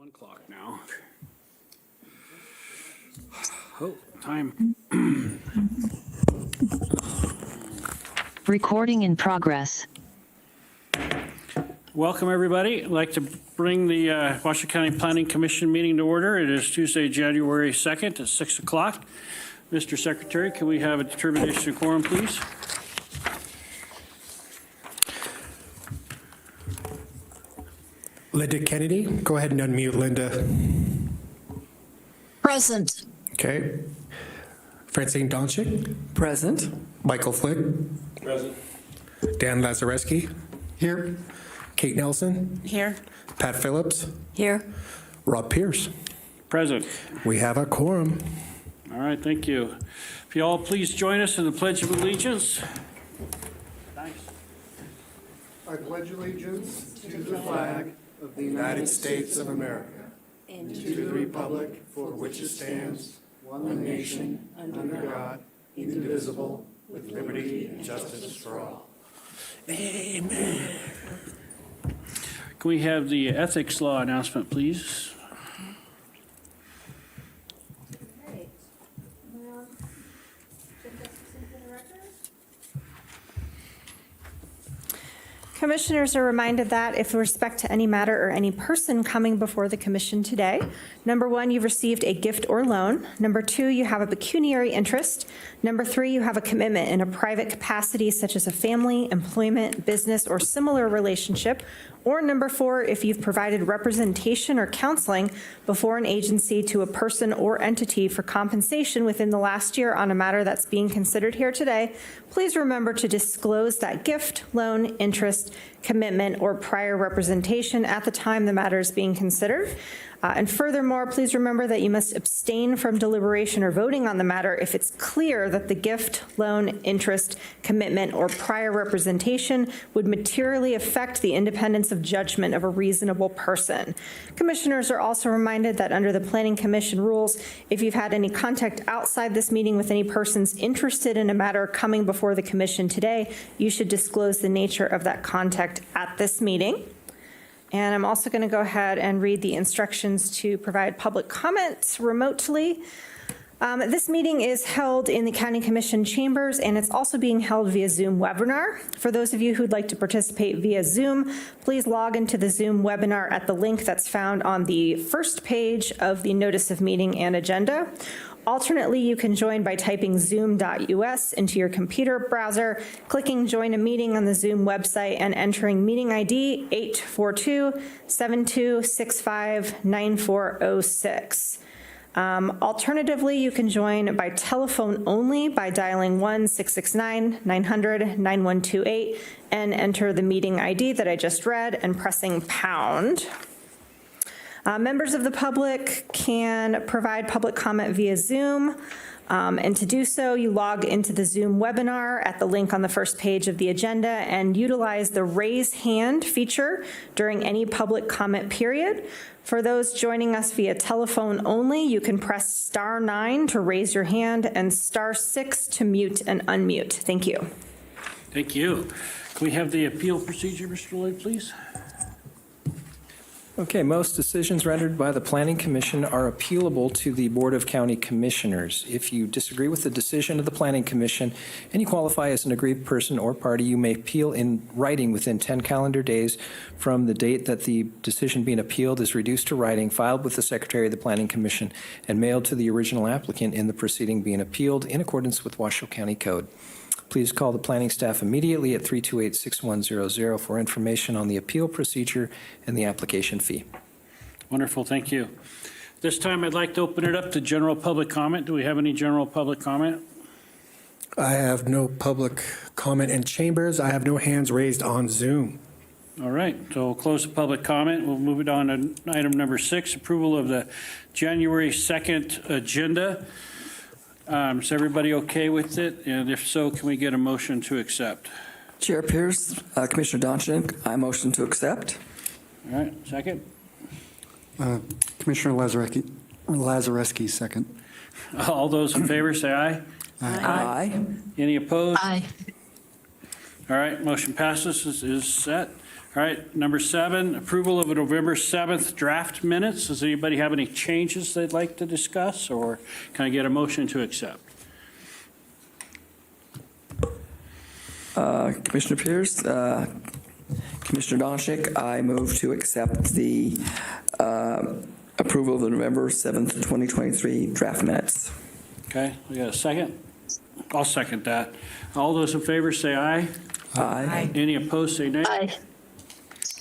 1 o'clock now. Oh, time. Recording in progress. Welcome, everybody. I'd like to bring the Washoe County Planning Commission meeting to order. It is Tuesday, January 2nd at 6 o'clock. Mr. Secretary, can we have a determination of quorum, please? Linda Kennedy, go ahead and unmute Linda. Present. Okay. Francine Donchik, Present. Michael Flick, Present. Dan Lazareski. Here. Kate Nelson, Here. Pat Phillips, Here. Rob Pierce. Present. We have a quorum. All right, thank you. If you all please join us in the Pledge of Allegiance. Thanks. I pledge allegiance to the flag of the United States of America and to the republic for which it stands, one nation, under God, indivisible, with liberty and justice for all. Amen. Can we have the ethics law announcement, please? Commissioners are reminded that if with respect to any matter or any person coming before the commission today, number 1, you've received a gift or loan. Number 2, you have a pecuniary interest. Number 3, you have a commitment in a private capacity such as a family, employment, business, or similar relationship. Or number 4, if you've provided representation or counseling before an agency to a person or entity for compensation within the last year on a matter that's being considered here today, please remember to disclose that gift, loan, interest, commitment, or prior representation at the time the matter is being considered. And furthermore, please remember that you must abstain from deliberation or voting on the matter if it's clear that the gift, loan, interest, commitment, or prior representation would materially affect the independence of judgment of a reasonable person. Commissioners are also reminded that under the Planning Commission rules, if you've had any contact outside this meeting with any persons interested in a matter coming before the commission today, you should disclose the nature of that contact at this meeting. And I'm also going to go ahead and read the instructions to provide public comments remotely. This meeting is held in the County Commission chambers, and it's also being held via Zoom webinar. For those of you who'd like to participate via Zoom, please log into the Zoom webinar at the link that's found on the first page of the notice of meeting and agenda. Alternately, you can join by typing zoom.us into your computer browser, clicking join a meeting on the Zoom website, and entering meeting ID 842-7265-9406. Alternatively, you can join by telephone only by dialing 1-669-900-9128 and enter the meeting ID that I just read and pressing pound. Members of the public can provide public comment via Zoom, and to do so, you log into the Zoom webinar at the link on the first page of the agenda and utilize the raise hand feature during any public comment period. For those joining us via telephone only, you can press *9 to raise your hand and *6 to mute and unmute. Thank you. Thank you. Can we have the appeal procedure, Mr. Lloyd, please? Okay, most decisions rendered by the Planning Commission are appealable to the Board of County Commissioners. If you disagree with the decision of the Planning Commission and you qualify as an aggrieved person or party, you may appeal in writing within 10 calendar days from the date that the decision being appealed is reduced to writing, filed with the Secretary of the Planning Commission, and mailed to the original applicant in the proceeding being appealed in accordance with Washoe County Code. Please call the planning staff immediately at 328-6100 for information on the appeal procedure and the application fee. Wonderful, thank you. This time I'd like to open it up to general public comment. Do we have any general public comment? I have no public comment in chambers. I have no hands raised on Zoom. All right, so we'll close the public comment. We'll move it on to item number 6, approval of the January 2nd agenda. Is everybody okay with it? And if so, can we get a motion to accept? Chair Pierce, Commissioner Donchik, I motion to accept. All right, second? Commissioner Lazareski, second. All those in favor say aye. Aye. Any opposed? Aye. All right, motion passes, is set. All right, number 7, approval of a November 7th draft minutes. Does anybody have any changes they'd like to discuss, or can I get a motion to accept? Commissioner Pierce, Commissioner Donchik, I move to accept the approval of the November 7th, 2023 draft minutes. Okay, we got a second? I'll second that. All those in favor say aye. Aye. Any opposed, say nay. Aye.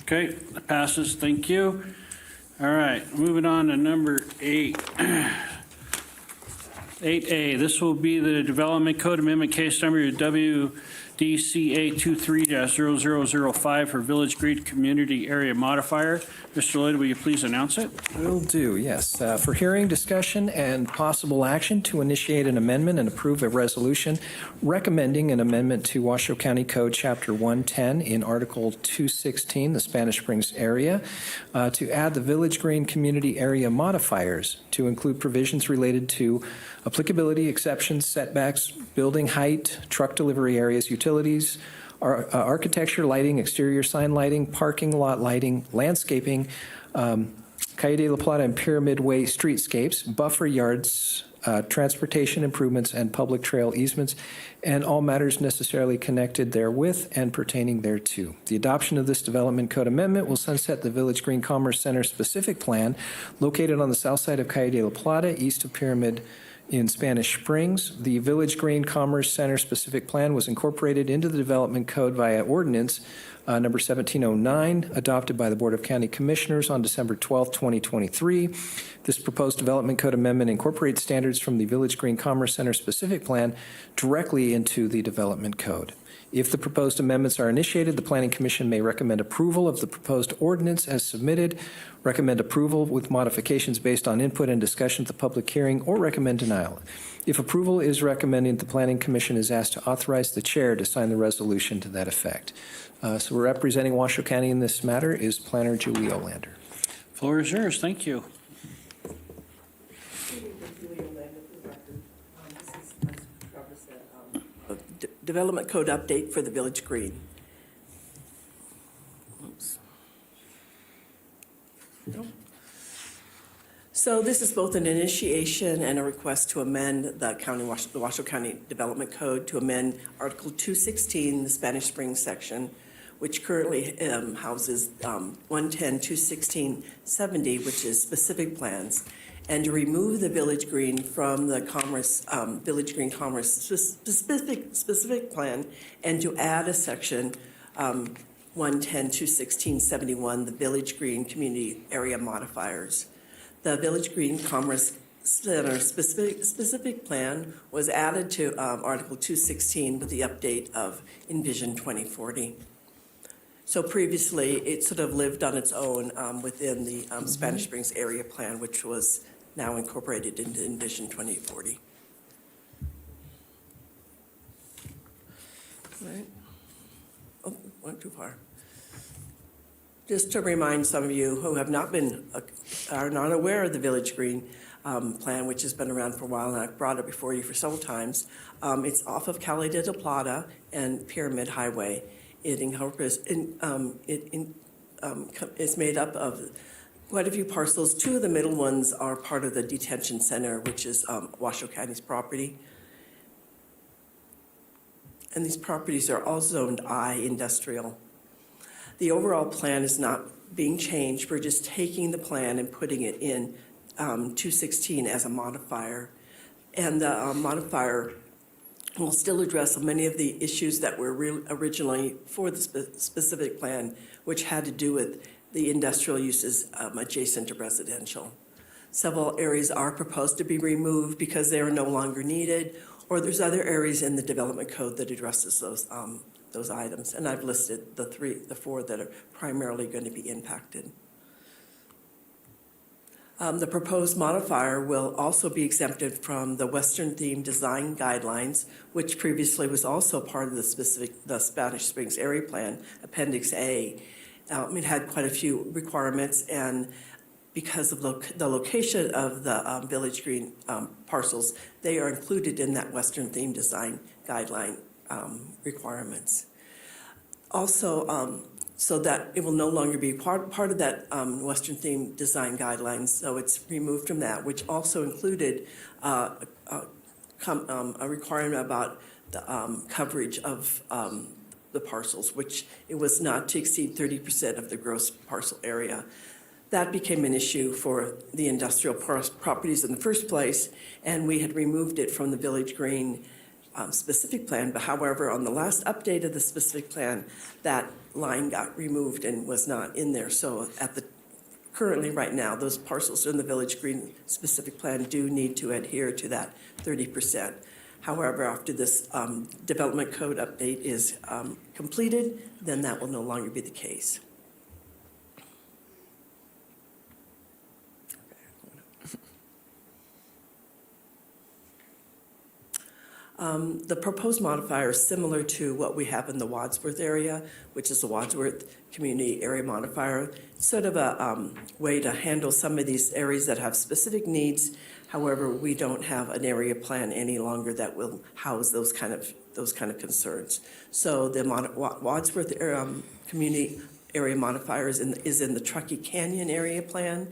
Okay, that passes. Thank you. All right, moving on to number 8. 8A, this will be the Development Code Amendment case number WDCA 23-0005 for Village Green Community Area Modifier. Mr. Lloyd, will you please announce it? Will do, yes. For hearing, discussion, and possible action to initiate an amendment and approve a resolution recommending an amendment to Washoe County Code Chapter 110 in Article 216, the Spanish Springs area, to add the Village Green Community Area modifiers to include provisions related to applicability, exceptions, setbacks, building height, truck delivery areas, utilities, architecture, lighting, exterior sign lighting, parking lot lighting, landscaping, Calle de la Plata and Pyramid Way streetscapes, buffer yards, transportation improvements, and public trail easements, and all matters necessarily connected therewith and pertaining thereto. The adoption of this development code amendment will sunset the Village Green Commerce Center specific plan located on the south side of Calle de la Plata, east of Pyramid in Spanish Springs. The Village Green Commerce Center specific plan was incorporated into the development code via ordinance number 1709, adopted by the Board of County Commissioners on December 12, 2023. This proposed development code amendment incorporates standards from the Village Green Commerce Center specific plan directly into the development code. If the proposed amendments are initiated, the Planning Commission may recommend approval of the proposed ordinance as submitted, recommend approval with modifications based on input and discussion at the public hearing, or recommend denial. If approval is recommended, the Planning Commission is asked to authorize the chair to sign the resolution to that effect. So representing Washoe County in this matter is Planner Julie Olander. Floor is yours. Thank you. Development code update for the Village Green. Oops. So this is both an initiation and a request to amend the Washoe County Development Code to amend Article 216, the Spanish Springs section, which currently houses 110-216-70, which is specific plans, and to remove the Village Green from the Village Green Commerce specific plan, and to add a section 110-216-71, the Village Green Community Area Modifiers. The Village Green Commerce Center specific plan was added to Article 216 with the update of Envision 2040. So previously, it sort of lived on its own within the Spanish Springs area plan, which was now incorporated into Envision 2040. Right. Oh, went too far. Just to remind some of you who have are not aware of the Village Green plan, which has been around for a while, and I've brought it before you for several times. It's off of Calle de la Plata and Pyramid Highway. It is made up of quite a few parcels. Two of the middle ones are part of the detention center, which is Washoe County's property. And these properties are all zoned I industrial. The overall plan is not being changed. We're just taking the plan and putting it in 216 as a modifier. And the modifier will still address many of the issues that were originally for the specific plan, which had to do with the industrial uses adjacent to residential. Several areas are proposed to be removed because they are no longer needed, or there's other areas in the development code that addresses those items. And I've listed the four that are primarily going to be impacted. The proposed modifier will also be exempted from the Western Theme Design Guidelines, which previously was also part of the Spanish Springs Area Plan, Appendix A. It had quite a few requirements, and because of the location of the Village Green parcels, they are included in that Western Theme Design Guideline requirements. Also, so that it will no longer be part of that Western theme design guidelines. So it's removed from that, which also included a requirement about the coverage of the parcels, which it was not to exceed 30% of the gross parcel area. That became an issue for the industrial properties in the first place, and we had removed it from the Village Green specific plan. But however, on the last update of the specific plan, that line got removed and was not in there. So currently right now, those parcels in the Village Green specific plan do need to adhere to that 30%. However, after this development code update is completed, then that will no longer be the case. The proposed modifier is similar to what we have in the Wadsworth area, which is the Wadsworth Community Area Modifier. It's sort of a way to handle some of these areas that have specific needs. However, we don't have an area plan any longer that will house those kind of concerns. So the Wadsworth Community Area Modifier is in the Truckee Canyon Area Plan,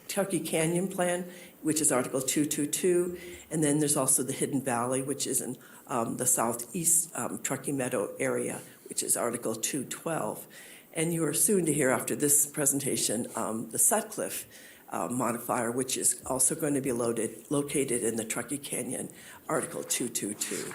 Truckee Canyon Plan, which is Article 222, and then there's also the Hidden Valley, which is in the southeast Truckee Meadow area, which is Article 212. And you are soon to hear after this presentation the Sutcliffe modifier, which is also going to be located in the Truckee Canyon, Article 222.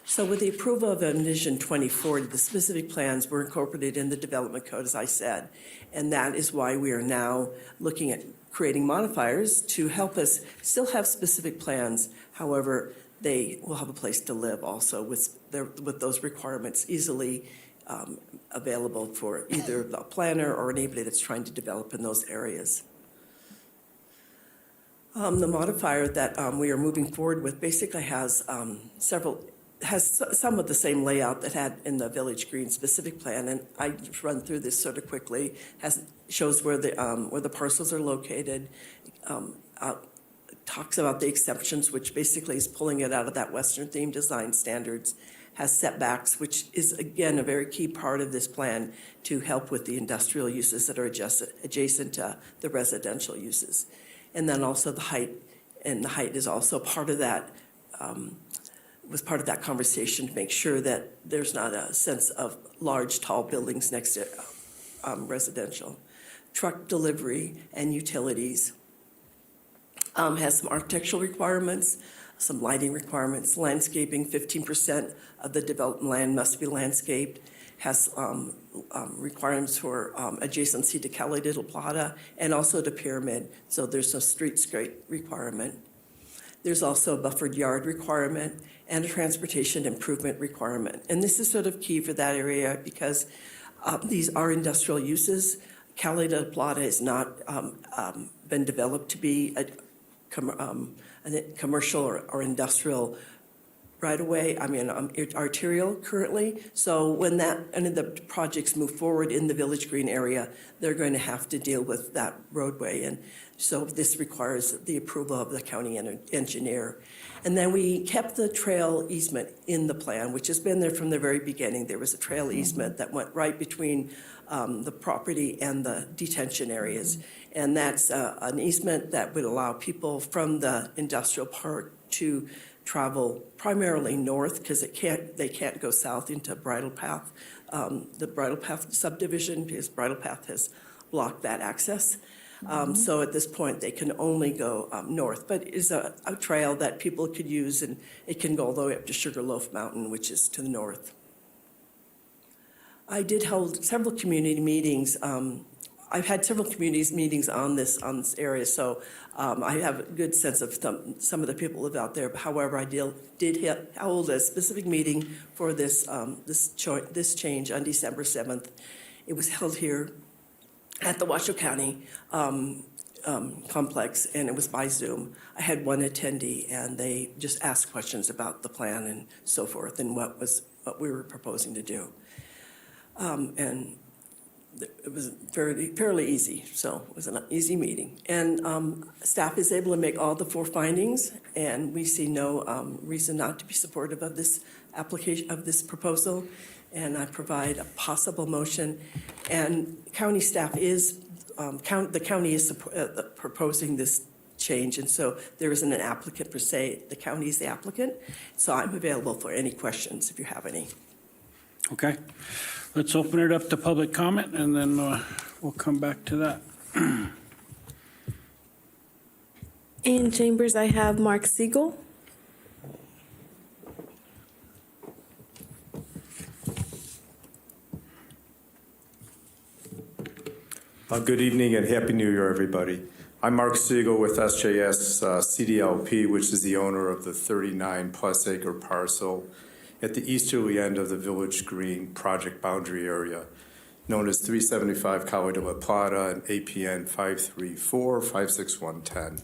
So with the approval of Vision 2040, the specific plans were incorporated in the development code, as I said, and that is why we are now looking at creating modifiers to help us still have specific plans. However, they will have a place to live also with those requirements easily available for either the planner or anybody that's trying to develop in those areas. The modifier that we are moving forward with basically has some of the same layout that had in the Village Green specific plan, and I just run through this sort of quickly. Shows where the parcels are located, talks about the exceptions, which basically is pulling it out of that Western theme design standards, has setbacks, which is again a very key part of this plan to help with the industrial uses that are adjacent to the residential uses, and then also the height, and the height is also part of that. Was part of that conversation to make sure that there's not a sense of large, tall buildings next to residential. Truck delivery and utilities has some architectural requirements, some lighting requirements, landscaping, 15% of the developed land must be landscaped, has requirements for adjacency to Cali de la Plata and also to Pyramid, so there's a streetscape requirement. There's also a buffered yard requirement and a transportation improvement requirement. And this is sort of key for that area because these are industrial uses. Cali de la Plata has not been developed to be a commercial or industrial right away, arterial currently. So when the projects move forward in the Village Green area, they're going to have to deal with that roadway. And so this requires the approval of the county engineer. And then we kept the trail easement in the plan, which has been there from the very beginning. There was a trail easement that went right between the property and the detention areas. And that's an easement that would allow people from the industrial park to travel primarily north because they can't go south into Bridle Path, the Bridle Path subdivision, because Bridle Path has blocked that access. So at this point, they can only go north, but it's a trail that people could use, and it can go all the way up to Sugarloaf Mountain, which is to the north. I did hold several community meetings. I've had several communities meetings on this area, so I have a good sense of some of the people live out there. However, I did hold a specific meeting for this change on December 7th. It was held here at the Washoe County complex, and it was by Zoom. I had one attendee, and they just asked questions about the plan and so forth, and what we were proposing to do. And it was fairly easy, so it was an easy meeting. And staff is able to make all the 4 findings, and we see no reason not to be supportive of this application, of this proposal. And I provide a possible motion. And county staff is, the county is proposing this change, and so there isn't an applicant per se. The county is the applicant, so I'm available for any questions if you have any. Okay. Let's open it up to public comment, and then we'll come back to that. In chambers, I have Mark Siegel. Good evening and Happy New Year, everybody. I'm Mark Siegel with SJS CDLP, which is the owner of the 39-plus acre parcel at the easterly end of the Village Green project boundary area, known as 375 Calle de la Plata and APN 534-56110.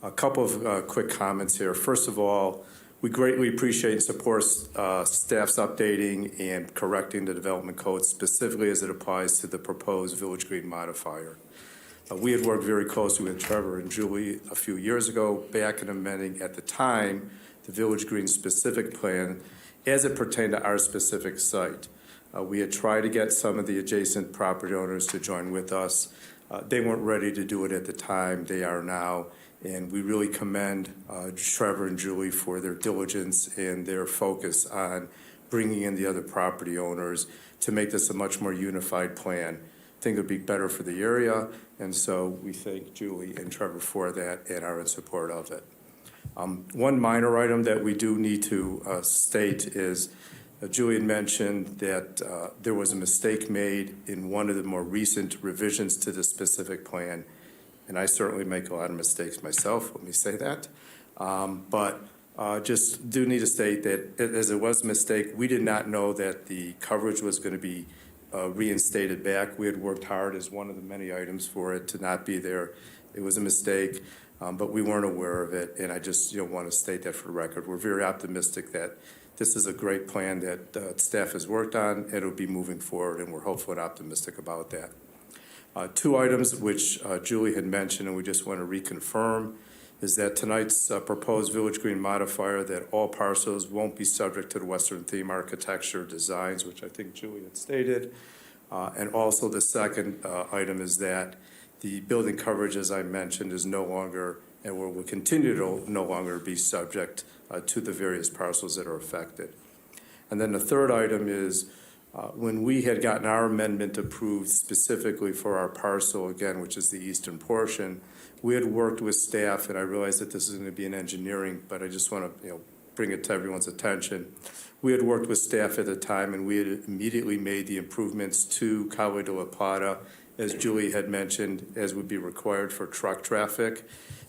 A couple of quick comments here. First of all, we greatly appreciate and support staff's updating and correcting the development code, specifically as it applies to the proposed Village Green modifier. We had worked very closely with Trevor and Julie a few years ago, back in amending at the time the Village Green specific plan as it pertained to our specific site. We had tried to get some of the adjacent property owners to join with us. They weren't ready to do it at the time. They are now. And we really commend Trevor and Julie for their diligence and their focus on bringing in the other property owners to make this a much more unified plan. I think it would be better for the area, and so we thank Julie and Trevor for that and are in support of it. One minor item that we do need to state is Julie had mentioned that there was a mistake made in one of the more recent revisions to the specific plan. And I certainly make a lot of mistakes myself, let me say that. But just do need to state that as it was a mistake, we did not know that the coverage was going to be reinstated back. We had worked hard as one of the many items for it to not be there. It was a mistake, but we weren't aware of it. And I just want to state that for the record. We're very optimistic that this is a great plan that staff has worked on. It'll be moving forward, and we're hopeful and optimistic about that. 2 items which Julie had mentioned and we just want to reconfirm is that tonight's proposed Village Green modifier that all parcels won't be subject to the Western theme architecture designs, which I think Julie had stated. And also the second item is that the building coverage, as I mentioned, is no longer and will continue to no longer be subject to the various parcels that are affected. And then the third item is when we had gotten our amendment approved specifically for our parcel, again, which is the eastern portion, we had worked with staff, and I realize that this is going to be in engineering, but I just want to bring it to everyone's attention. We had worked with staff at the time, and we had immediately made the improvements to Calle de la Plata, as Julie had mentioned, as would be required for truck traffic.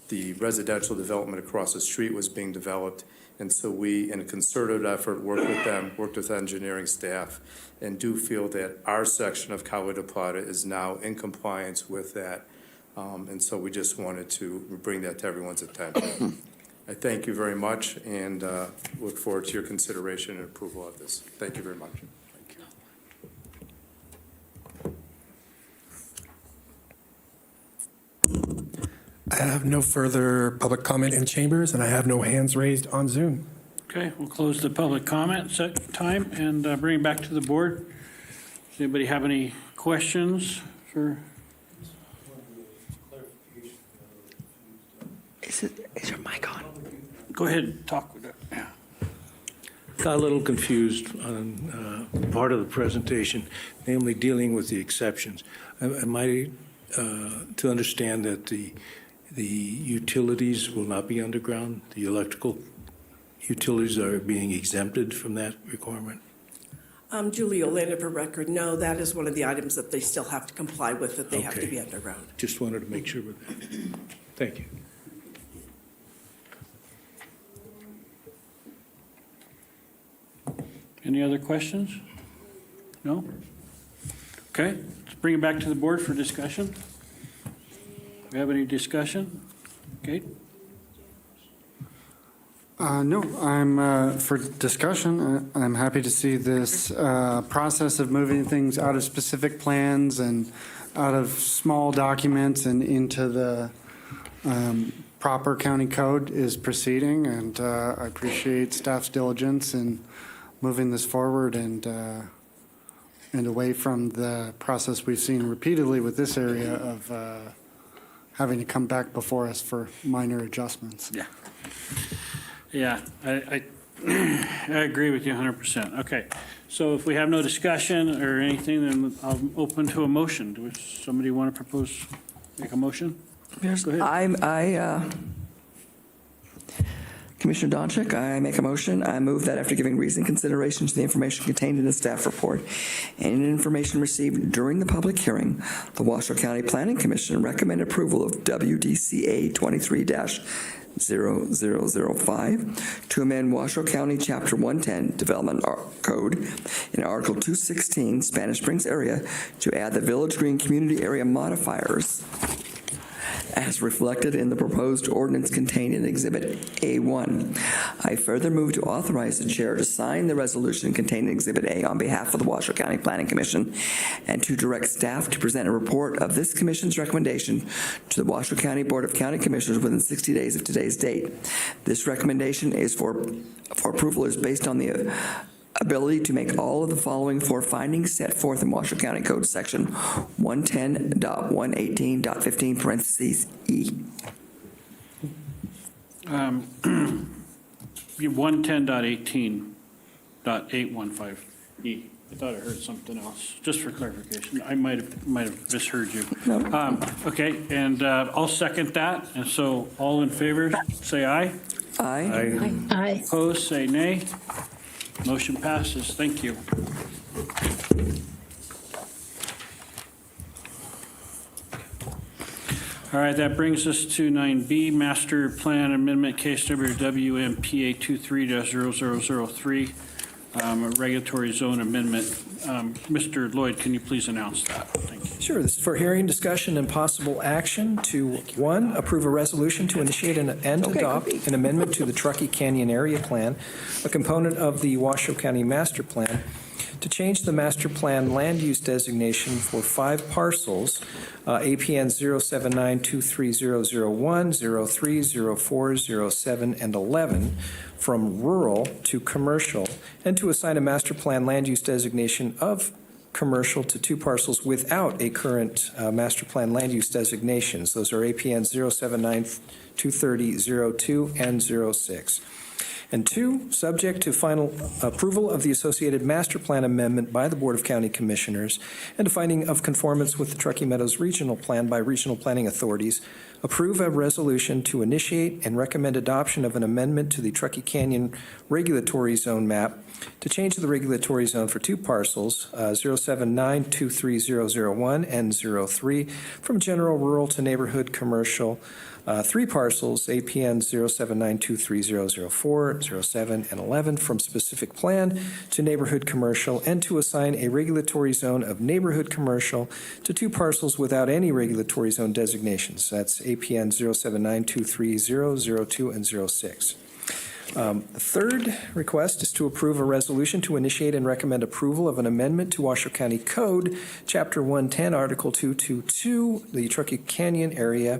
The residential development across the street was being developed, and so we, in a concerted effort, worked with them, worked with engineering staff, and do feel that our section of Calle de Plata is now in compliance with that. And so we just wanted to bring that to everyone's attention. I thank you very much and look forward to your consideration and approval of this. Thank you very much. Thank you. I have no further public comment in chambers, and I have no hands raised on Zoom. Okay, we'll close the public comment set time and bring it back to the board. Does anybody have any questions for? Is your mic on? Go ahead and talk with it. Yeah. Got a little confused on part of the presentation, namely dealing with the exceptions. Am I to understand that the utilities will not be underground? The electrical utilities are being exempted from that requirement? Julie will lay it for record. No, that is one of the items that they still have to comply with, that they have to Okay. be underground. Just wanted to make sure with that. Thank you. Any other questions? No? Okay, let's bring it back to the board for discussion. Do we have any discussion? Kate? No, I'm for discussion. I'm happy to see this process of moving things out of specific plans and out of small documents and into the proper county code is proceeding, and I appreciate staff's diligence in moving this forward and away from the process we've seen repeatedly with this area of having to come back before us for minor adjustments. Yeah. Yeah, I agree with you 100%. Okay, so if we have no discussion or anything, then I'll open to a motion. Does somebody want to propose, make a motion? Go ahead. Commissioner Donchik, I make a motion. I move that after giving reasoned consideration to the information contained in the staff report and information received during the public hearing, the Washoe County Planning Commission recommend approval of WDCA 23-0005 to amend Washoe County Chapter 110 Development Code in Article 216 Spanish Springs area to add the Village Green Community Area modifiers as reflected in the proposed ordinance contained in Exhibit A1. I further move to authorize the chair to sign the resolution contained in Exhibit A on behalf of the Washoe County Planning Commission and to direct staff to present a report of this commission's recommendation to the Washoe County Board of County Commissioners within 60 days of today's date. This recommendation is for approval is based on the ability to make all of the following four findings set forth in Washoe County Code Section 110.118.15 parentheses E. 110.18.815E. I thought I heard something else, just for clarification. I might have misheard you. No. Okay, and I'll second that. And so all in favor, say aye. Aye. Aye. Opposed, say nay. Motion passes. Thank you. All right, that brings us to 9B, Master Plan Amendment Case Number WMPA 23-0003, Regulatory Zone Amendment. Mr. Lloyd, can you please announce that? Thank you. Sure. This is for hearing, discussion, and possible action to, one, approve a resolution to initiate and adopt an amendment to the Truckee Canyon Area Plan, a component of the Washoe County Master Plan, to change the master plan land use designation for 5 parcels, APN 079230001, 03, 04, 07, and 11, from rural to commercial, and to assign a master plan land use designation of commercial to 2 parcels without a current master plan land use designations. Those are APN 079230002 and 06. And 2, subject to final approval of the associated master plan amendment by the Board of County Commissioners and a finding of conformance with the Truckee Meadows Regional Plan by regional planning authorities, approve a resolution to initiate and recommend adoption of an amendment to the Truckee Canyon Regulatory Zone map to change the regulatory zone for 2 parcels, 079230001 and 03, from general rural to neighborhood commercial, 3 parcels, APN 079230004, 07, and 11, from specific plan to neighborhood commercial, and to assign a regulatory zone of neighborhood commercial to 2 parcels without any regulatory zone designations. That's APN 079230002 and 06. The third request is to approve a resolution to initiate and recommend approval of an amendment to Washoe County Code, Chapter 110, Article 222, the Truckee Canyon area,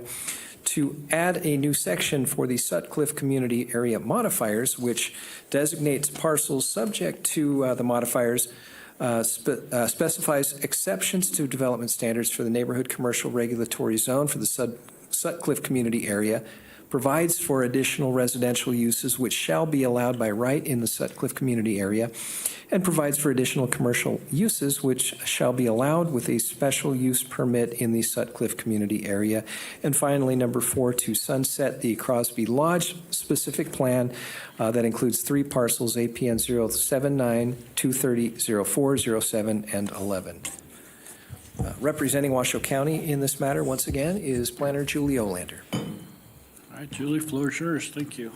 to add a new section for the Sutcliffe Community Area modifiers, which designates parcels subject to the modifiers, specifies exceptions to development standards for the neighborhood commercial regulatory zone for the Sutcliffe Community Area, provides for additional residential uses which shall be allowed by right in the Sutcliffe Community Area, and provides for additional commercial uses which shall be allowed with a special use permit in the Sutcliffe Community Area. And finally, number 4, to sunset the Crosby Lodge specific plan that includes 3 parcels, APN 079230004, 07, and 11. Representing Washoe County in this matter, once again, is Planner Julie Olander. All right, Julie, floor is yours. Thank you.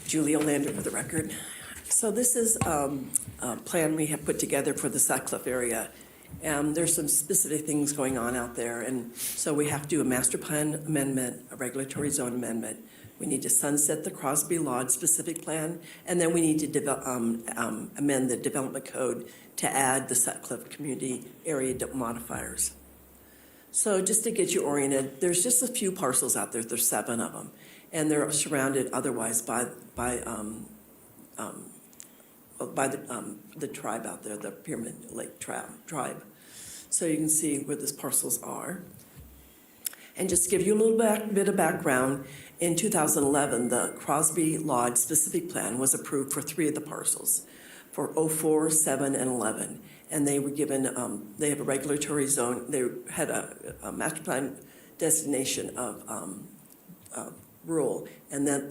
Julie Olander for the record. So this is a plan we have put together for the Sutcliffe area. There's some specific things going on out there, and so we have to do a master plan amendment, a regulatory zone amendment, We need to sunset the Crosby Lodge specific plan, and then we need to amend the development code to add the Sutcliffe community area modifiers. So just to get you oriented, there's just a few parcels out there. There's 7 of them, and they're surrounded otherwise by the tribe out there, the Pyramid Lake tribe. So you can see where these parcels are. And just to give you a little bit of background, in 2011, the Crosby Lodge specific plan was approved for 3 of the parcels, for 04, 7, and 11. And they were given, they have a regulatory zone, they had a master plan designation of rural, and then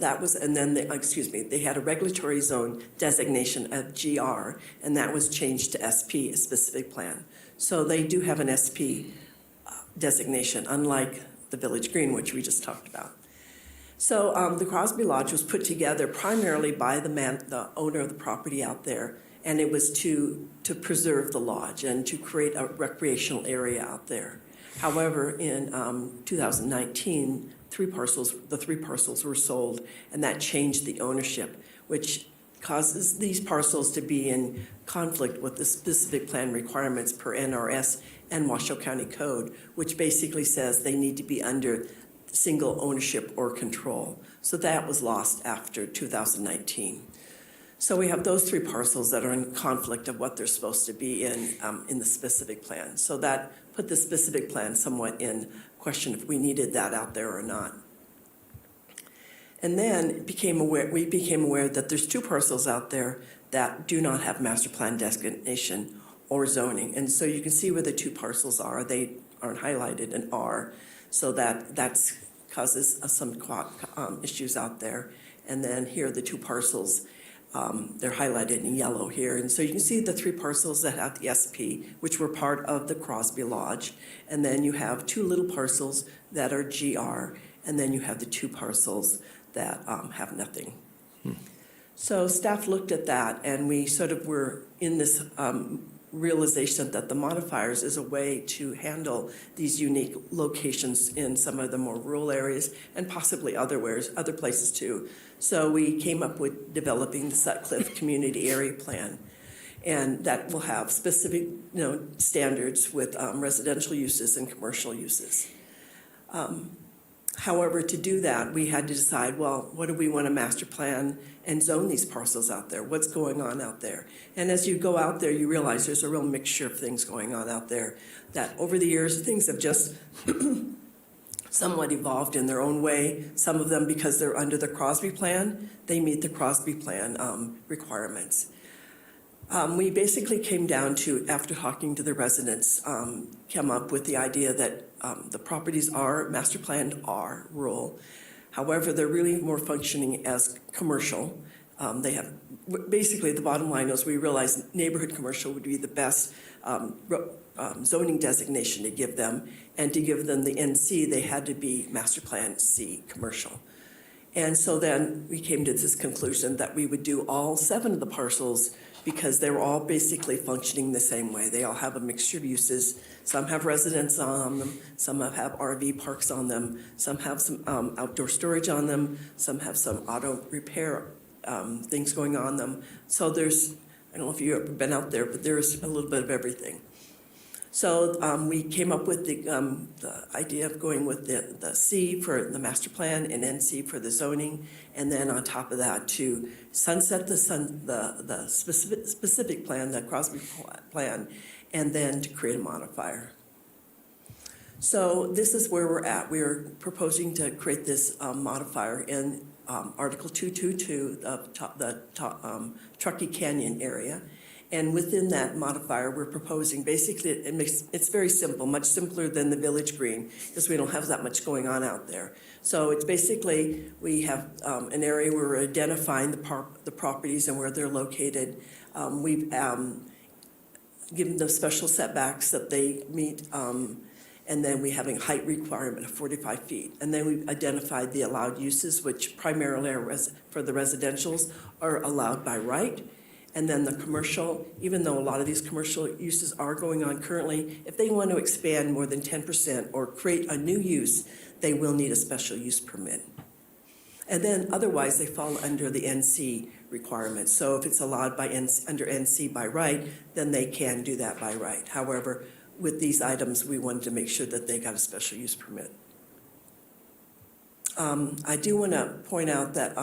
they had a regulatory zone designation of GR, and that was changed to SP, a specific plan. So they do have an SP designation, unlike the Village Green, which we just talked about. So the Crosby Lodge was put together primarily by the owner of the property out there, and it was to preserve the lodge and to create a recreational area out there. However, in 2019, the 3 parcels were sold, and that changed the ownership, which causes these parcels to be in conflict with the specific plan requirements per NRS and Washoe County Code, which basically says they need to be under single ownership or control. So that was lost after 2019. So we have those 3 parcels that are in conflict of what they're supposed to be in the specific plan. So that put the specific plan somewhat in question if we needed that out there or not. And then we became aware that there's 2 parcels out there that do not have master plan designation or zoning. And so you can see where the 2 parcels are. They aren't highlighted in R. So that causes some issues out there. And then here are the 2 parcels. They're highlighted in yellow here. And so you can see the 3 parcels that have the SP, which were part of the Crosby Lodge. And then you have 2 little parcels that are GR. And then you have the 2 parcels that have nothing. So staff looked at that, and we sort of were in this realization that the modifiers is a way to handle these unique locations in some of the more rural areas and possibly other places too. So we came up with developing the Sutcliffe Community Area Plan, and that will have specific standards with residential uses and commercial uses. However, to do that, we had to decide, well, what do we want to master plan and zone these parcels out there? What's going on out there? And as you go out there, you realize there's a real mixture of things going on out there, that over the years, things have just somewhat evolved in their own way. Some of them, because they're under the Crosby Plan, they meet the Crosby Plan requirements. We basically came down to, after talking to the residents, came up with the idea that the properties are master planned, are rural. However, they're really more functioning as commercial. They have, basically the bottom line is we realized neighborhood commercial would be the best zoning designation to give them, and to give them the NC, they had to be master plan C, commercial. And so then we came to this conclusion that we would do all 7 of the parcels because they were all basically functioning the same way. They all have a mixture of uses. Some have residents on them, some have RV parks on them, some have some outdoor storage on them, some have some auto repair things going on them. So there's, I don't know if you've ever been out there, but there's a little bit of everything. So we came up with the idea of going with the C for the master plan and NC for the zoning, and then on top of that to sunset the specific plan, the Crosby plan, and then to create a modifier. So this is where we're at. We are proposing to create this modifier in Article 222 of the Truckee Canyon area. And within that modifier, we're proposing, basically, it's very simple, much simpler than the Village Green, because we don't have that much going on out there. So it's basically, we have an area where we're identifying the properties and where they're located. We've given them special setbacks that they meet, and then we have a height requirement of 45 feet. And then we've identified the allowed uses, which primarily are for the residentials are allowed by right. And then the commercial, even though a lot of these commercial uses are going on currently, if they want to expand more than 10% or create a new use, they will need a special use permit. And then otherwise, they fall under the NC requirements. So if it's allowed by under NC by right, then they can do that by right. However, with these items, we wanted to make sure that they got a special use permit. I do want to point out that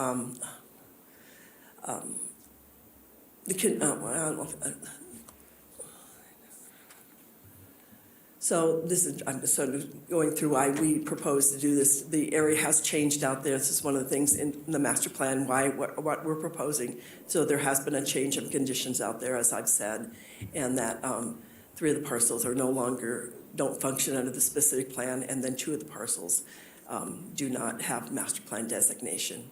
so this is, I'm just sort of going through why we propose to do this. The area has changed out there. This is one of the things in the master plan, what we're proposing. So there has been a change of conditions out there, as I've said, and that 3 of the parcels are no longer, don't function under the specific plan, and then 2 of the parcels do not have master plan designation.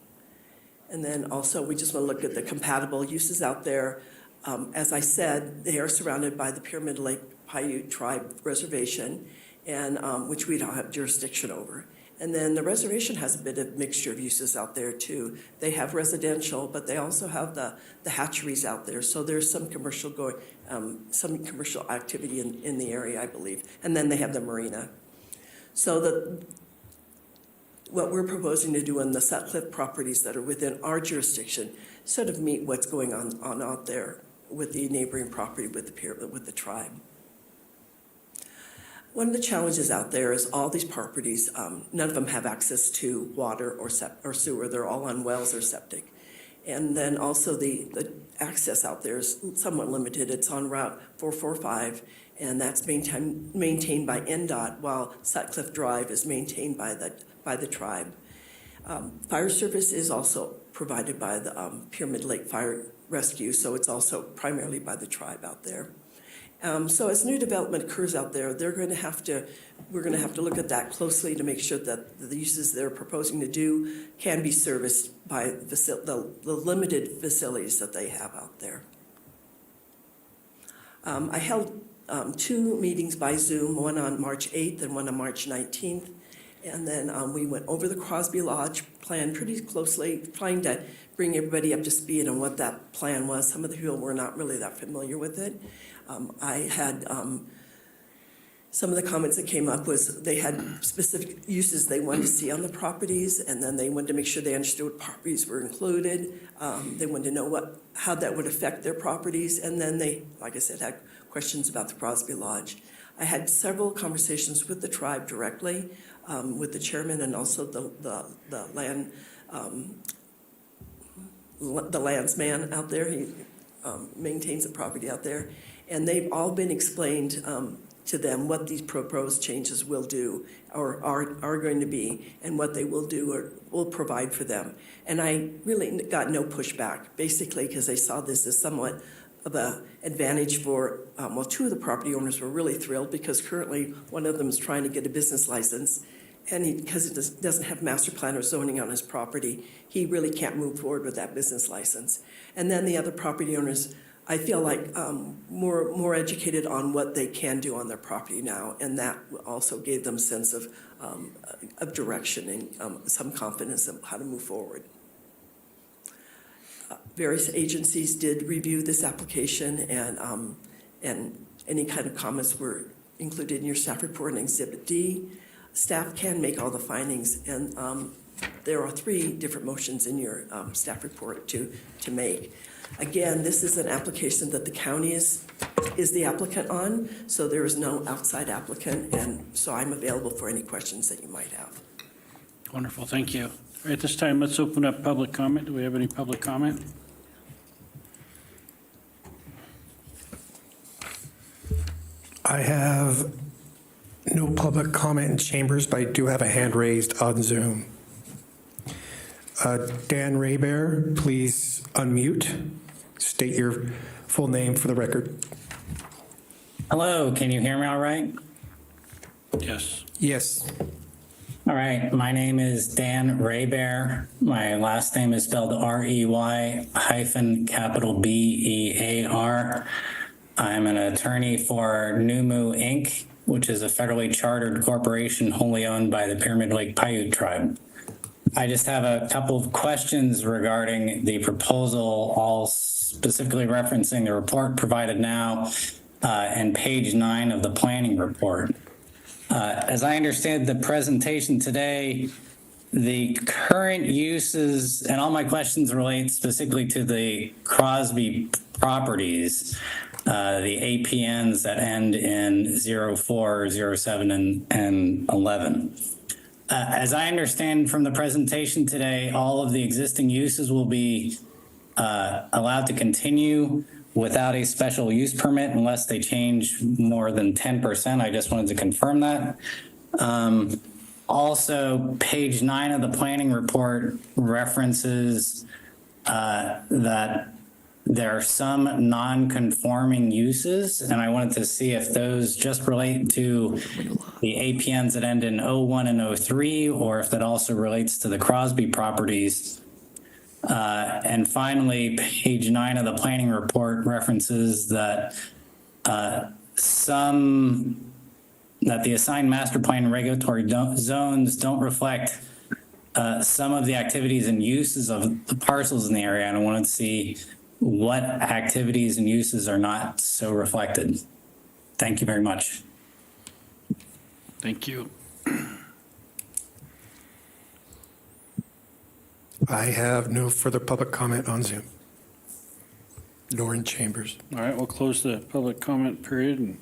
And then also, we just want to look at the compatible uses out there. As I said, they are surrounded by the Pyramid Lake Paiute Tribe Reservation, and which we don't have jurisdiction over. And then the reservation has a bit of mixture of uses out there too. They have residential, but they also have the hatcheries out there. So there's some commercial some commercial activity in the area, I believe. And then they have the marina. So what we're proposing to do on the Sutcliffe properties that are within our jurisdiction sort of meet what's going on out there with the neighboring property with the tribe. One of the challenges out there is all these properties, none of them have access to water or sewer. They're all on wells or septic. And then also the access out there is somewhat limited. It's on Route 445, and that's maintained by NDOT, while Sutcliffe Drive is maintained by the tribe. Fire service is also provided by the Pyramid Lake Fire Rescue, so it's also primarily by the tribe out there. So as new development occurs out there, we're going to have to look at that closely to make sure that the uses they're proposing to do can be serviced by the limited facilities that they have out there. I held 2 meetings by Zoom, one on March 8th and one on March 19th. And then we went over the Crosby Lodge plan pretty closely, trying to bring everybody up to speed on what that plan was. Some of the people were not really that familiar with it. I had some of the comments that came up was they had specific uses they wanted to see on the properties, and then they wanted to make sure they understood what properties were included. They wanted to know how that would affect their properties, and then they, like I said, had questions about the Crosby Lodge. I had several conversations with the tribe directly, with the chairman and also the landsman out there. He maintains the property out there. And they've all been explained to them what these proposed changes will do or are going to be, and what they will do or will provide for them. And I really got no pushback, basically, because they saw this as somewhat of an advantage for, 2 of the property owners were really thrilled because currently one of them is trying to get a business license, and because it doesn't have master plan or zoning on his property, he really can't move forward with that business license. And then the other property owners, I feel like more educated on what they can do on their property now, and that also gave them a sense of direction and some confidence of how to move forward. Various agencies did review this application, and any kind of comments were included in your staff report in Exhibit D. Staff can make all the findings, and there are 3 different motions in your staff report to make. Again, this is an application that the county is the applicant on, so there is no outside applicant, and so I'm available for any questions that you might have. Wonderful, thank you. At this time, let's open up public comment. Do we have any public comment? I have no public comment in chambers, but I do have a hand raised on Zoom. Dan Raybear, please unmute. State your full name for the record. Hello, can you hear me all right? Yes. Yes. All right, my name is Dan Raybear. My last name is spelled R-E-Y hyphen B-E-A-R. I'm an attorney for Numu Inc., which is a federally chartered corporation wholly owned by the Pyramid Lake Paiute Tribe. I just have a couple of questions regarding the proposal, all specifically referencing the report provided now and page 9 of the planning report. As I understand the presentation today, the current uses, and all my questions relate specifically to the Crosby properties, the APNs that end in 04, 07, and 11. As I understand from the presentation today, all of the existing uses will be allowed to continue without a special use permit unless they change more than 10%. I just wanted to confirm that. Also, page 9 of the planning report references that there are some non-conforming uses, and I wanted to see if those just relate to the APNs that end in 01 and 03, or if that also relates to the Crosby properties. And finally, page 9 of the planning report references that that the assigned master plan regulatory zones don't reflect some of the activities and uses of the parcels in the area, and I wanted to see what activities and uses are not so reflected. Thank you very much. Thank you. I have no further public comment on Zoom, nor in chambers. All right, we'll close the public comment period and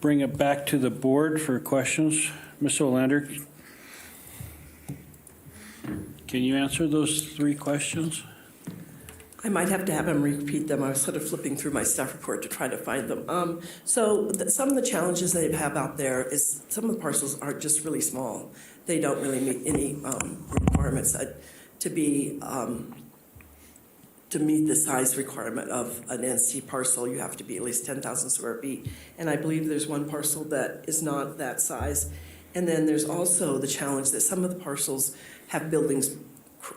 bring it back to the board for questions. Ms. Olander, can you answer those 3 questions? I might have to have him repeat them. I was sort of flipping through my staff report to try to find them. Some of the challenges they have out there is some of the parcels are just really small. They don't really meet any requirements to meet the size requirement of an NC parcel. You have to be at least 10,000 square feet. And I believe there's one parcel that is not that size. And then there's also the challenge that some of the parcels have buildings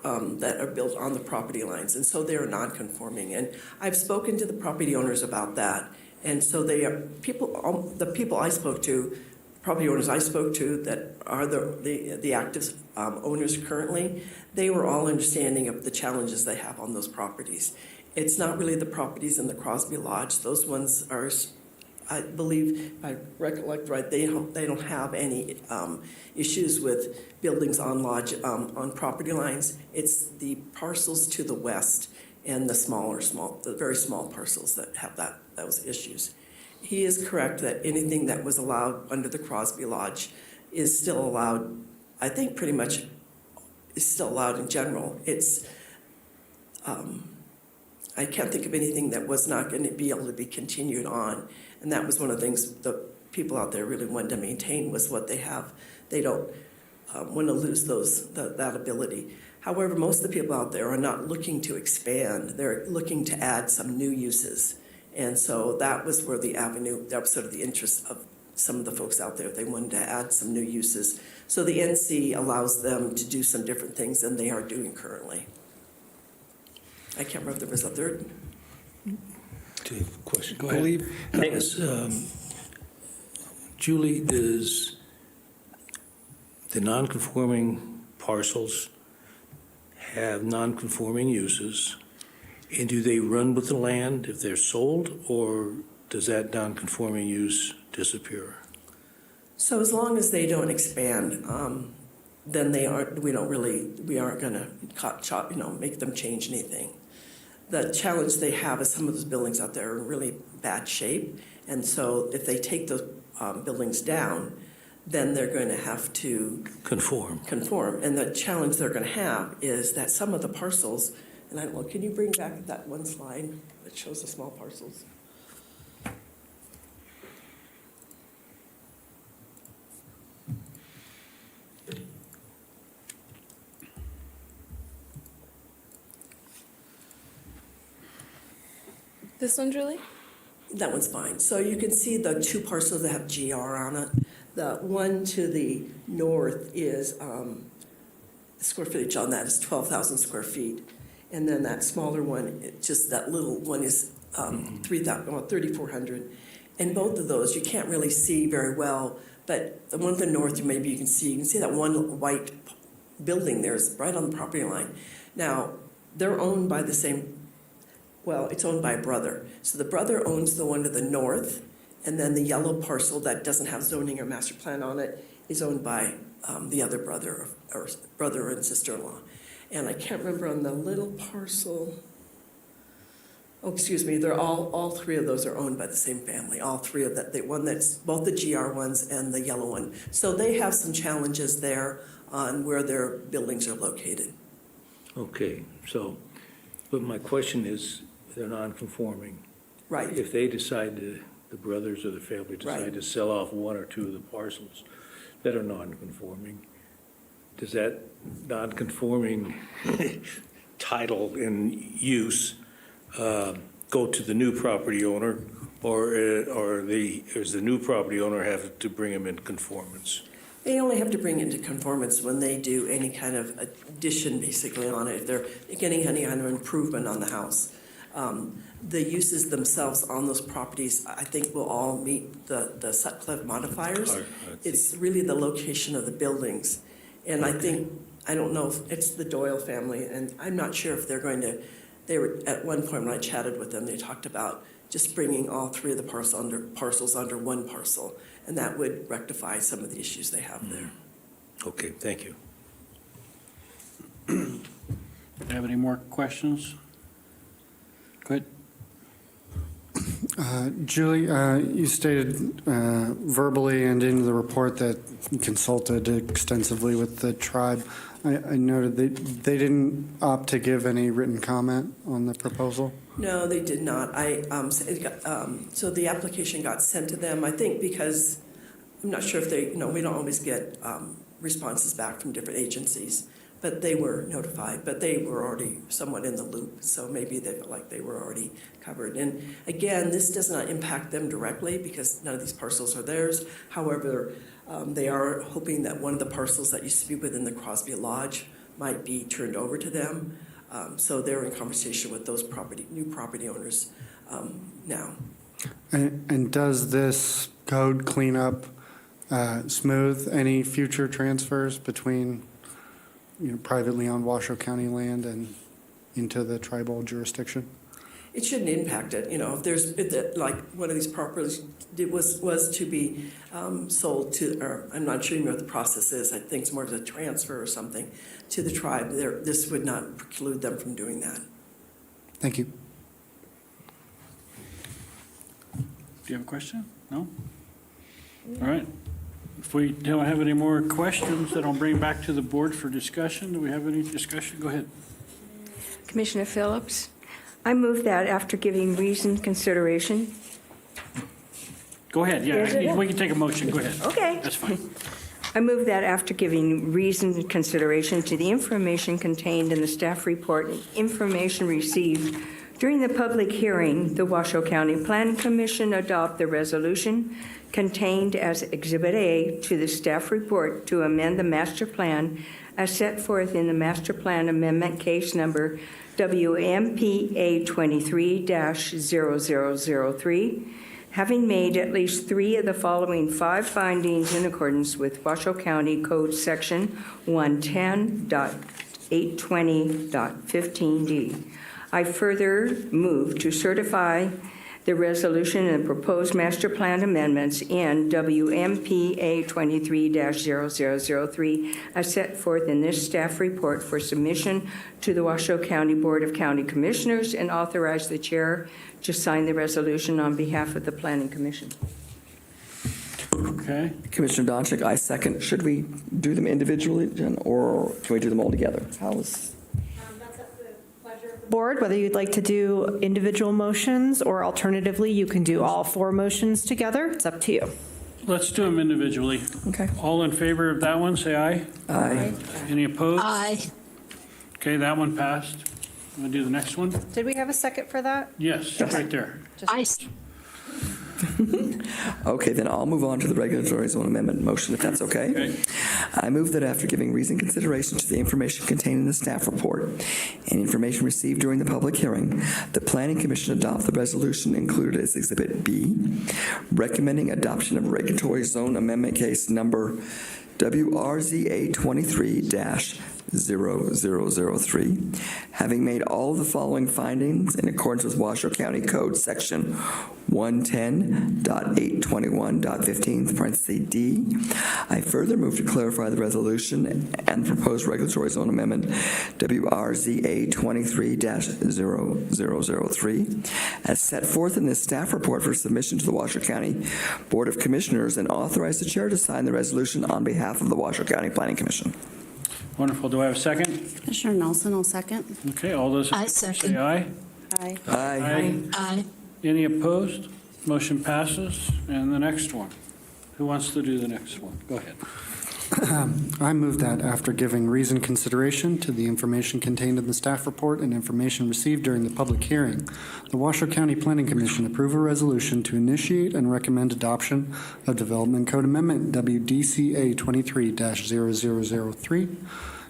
that are built on the property lines, and so they are non-conforming. And I've spoken to the property owners about that, and so they are the people I spoke to, property owners I spoke to that are the active owners currently, they were all understanding of the challenges they have on those properties. It's not really the properties in the Crosby Lodge; those ones are, I believe, if I recollect right, they don't have any issues with buildings on lodge on property lines. It's the parcels to the west and the very small parcels that have those issues. He is correct that anything that was allowed under the Crosby Lodge is still allowed. I think pretty much is still allowed in general. It's I can't think of anything that was not going to be able to be continued on. And that was one of the things the people out there really wanted to maintain was what they have. They don't want to lose that ability. However, most of the people out there are not looking to expand. They're looking to add some new uses. And so that was where that was sort of the interest of some of the folks out there. They wanted to add some new uses. So the NC allows them to do some different things than they are doing currently. I can't remember if there was a third. Question. Go ahead. Julie, does the non-conforming parcels have non-conforming uses, and do they run with the land if they're sold, or does that non-conforming use disappear? So as long as they don't expand, then we aren't going to make them change anything. The challenge they have is some of those buildings out there are in really bad shape, and so if they take those buildings down, then they're going to have to conform. And the challenge they're going to have is that some of the parcels, and I don't know, can you bring back that one slide that shows the small parcels? This one, Julie? That one's fine. So you can see the 2 parcels that have GR on it. The one to the north is, square footage on that is 12,000 square feet. And then that smaller one, just that little one is 3,400. And both of those, you can't really see very well, but the one to the north, maybe you can see that one white building there is right on the property line. Now, they're owned by the same, well, it's owned by a brother. So the brother owns the one to the north, and then the yellow parcel that doesn't have zoning or master plan on it is owned by the other brother or brother and sister-in-law. And I can't remember on the little parcel. Oh, excuse me, they're all three of those are owned by the same family, all three of that. The one that's both the GR ones and the yellow one. So they have some challenges there on where their buildings are located. Okay, so, but my question is, they're non-conforming. Right. If they decide to, the brothers or the family decide Right. to sell off one or two of the parcels that are non-conforming, does that non-conforming title and use go to the new property owner, or does the new property owner have to bring them in conformance? They only have to bring into conformance when they do any kind of addition, basically, on it. If they're getting any kind of improvement on the house. The uses themselves on those properties, I think, will all meet the Sutcliffe modifiers. It's really the location of the buildings. And I think, I don't know if it's the Doyle family, and I'm not sure if they're going to, they were, at one point when I chatted with them, they talked about just bringing all three of the parcels under one parcel, and that would rectify some of the issues they have there. Okay, thank you. Do you have any more questions? Go ahead. Julie, you stated verbally and in the report that you consulted extensively with the tribe. I noted they didn't opt to give any written comment on the proposal. No, they did not. So the application got sent to them, I think because, I'm not sure if they, we don't always get responses back from different agencies, but they were notified, but they were already somewhat in the loop, so maybe they felt like they were already covered. And again, this does not impact them directly because none of these parcels are theirs. However, they are hoping that one of the parcels that used to be within the Crosby Lodge might be turned over to them. So they're in conversation with those new property owners now. And does this code cleanup smooth any future transfers between privately owned Washoe County land and into the tribal jurisdiction? It shouldn't impact it. If like one of these properties was to be sold to, or I'm not sure what the process is. I think it's more of a transfer or something to the tribe. This would not preclude them from doing that. Thank you. Do you have a question? No? All right. If we don't have any more questions, then I'll bring back to the board for discussion. Do we have any discussion? Go ahead. Commissioner Phillips, I move that after giving reasoned consideration. Go ahead. Yeah, we can take a motion. Go ahead. Okay. That's fine. I move that after giving reasoned consideration to the information contained in the staff report and information received during the public hearing, the Washoe County Planning Commission adopt the resolution contained as Exhibit A to the staff report to amend the master plan as set forth in the master plan amendment case number WMPA 23-0003, having made at least 3 of the following 5 findings in accordance with Washoe County Code Section 110.820.15D. I further move to certify the resolution and proposed master plan amendments in WMPA 23-0003 as set forth in this staff report for submission to the Washoe County Board of County Commissioners and authorize the chair to sign the resolution on behalf of the Planning Commission. Okay. Commissioner Donchik, I second. Should we do them individually, Jen, or can we do them all together? That's at the pleasure of the board, whether you'd like to do individual motions or alternatively, you can do all 4 motions together. It's up to you. Let's do them individually. Okay. All in favor of that one, say aye. Aye. Any opposed? Aye. Okay, that one passed. I'm going to do the next one. Did we have a second for that? Yes, right there. Okay, then I'll move on to the regulatory zone amendment motion, if that's okay. Okay. I move that after giving reasoned consideration to the information contained in the staff report and information received during the public hearing, the Planning Commission adopt the resolution included as Exhibit B, recommending adoption of regulatory zone amendment case number WRZA 2022-0003. Having made all of the following findings in accordance with Washoe County Code Section 110.821.15 (D), I further move to clarify the resolution and proposed regulatory zone amendment WRZA 23-0003 as set forth in the staff report for submission to the Washoe County Board of Commissioners, and authorize the chair to sign the resolution on behalf of the Washoe County Planning Commission. Wonderful. Do I have a second? Commissioner Nelson will second. Okay, all those in favor say aye. Aye. Aye. Aye. Any opposed? Motion passes. And the next one. Who wants to do the next one? Go ahead. I move that after giving reasoned consideration to the information contained in the staff report and information received during the public hearing, the Washoe County Planning Commission approve a resolution to initiate and recommend adoption of Development Code Amendment WDCA 23-0003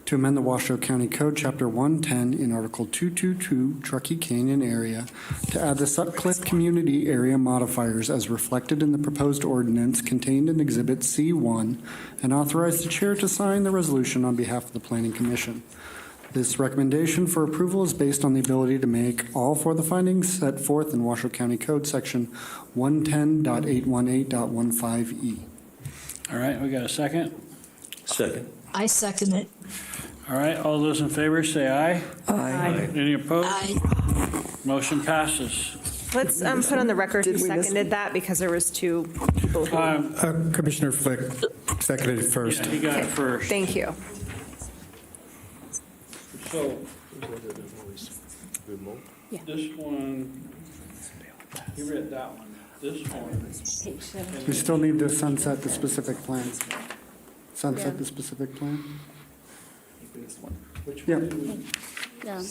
to amend the Washoe County Code Chapter 110 in Article 222 Truckee Canyon area to add the Sutcliffe Community Area modifiers as reflected in the proposed ordinance contained in Exhibit C1, and authorize the chair to sign the resolution on behalf of the Planning Commission. This recommendation for approval is based on the ability to make all for the findings set forth in Washoe County Code Section 110.818.15E. All right, we got a second? Second. I second it. All right, all those in favor say aye. Aye. Any opposed? Aye. Motion passes. Let's put on the record who Did we miss- seconded that, because there was two people who. Commissioner Flick seconded it first. Yeah, he got it first. Thank you. So, Yeah. this one, you read that one. This one, Page 7. We still need to sunset the specific plans. Sunset the specific plan? which Yeah. one? Yeah.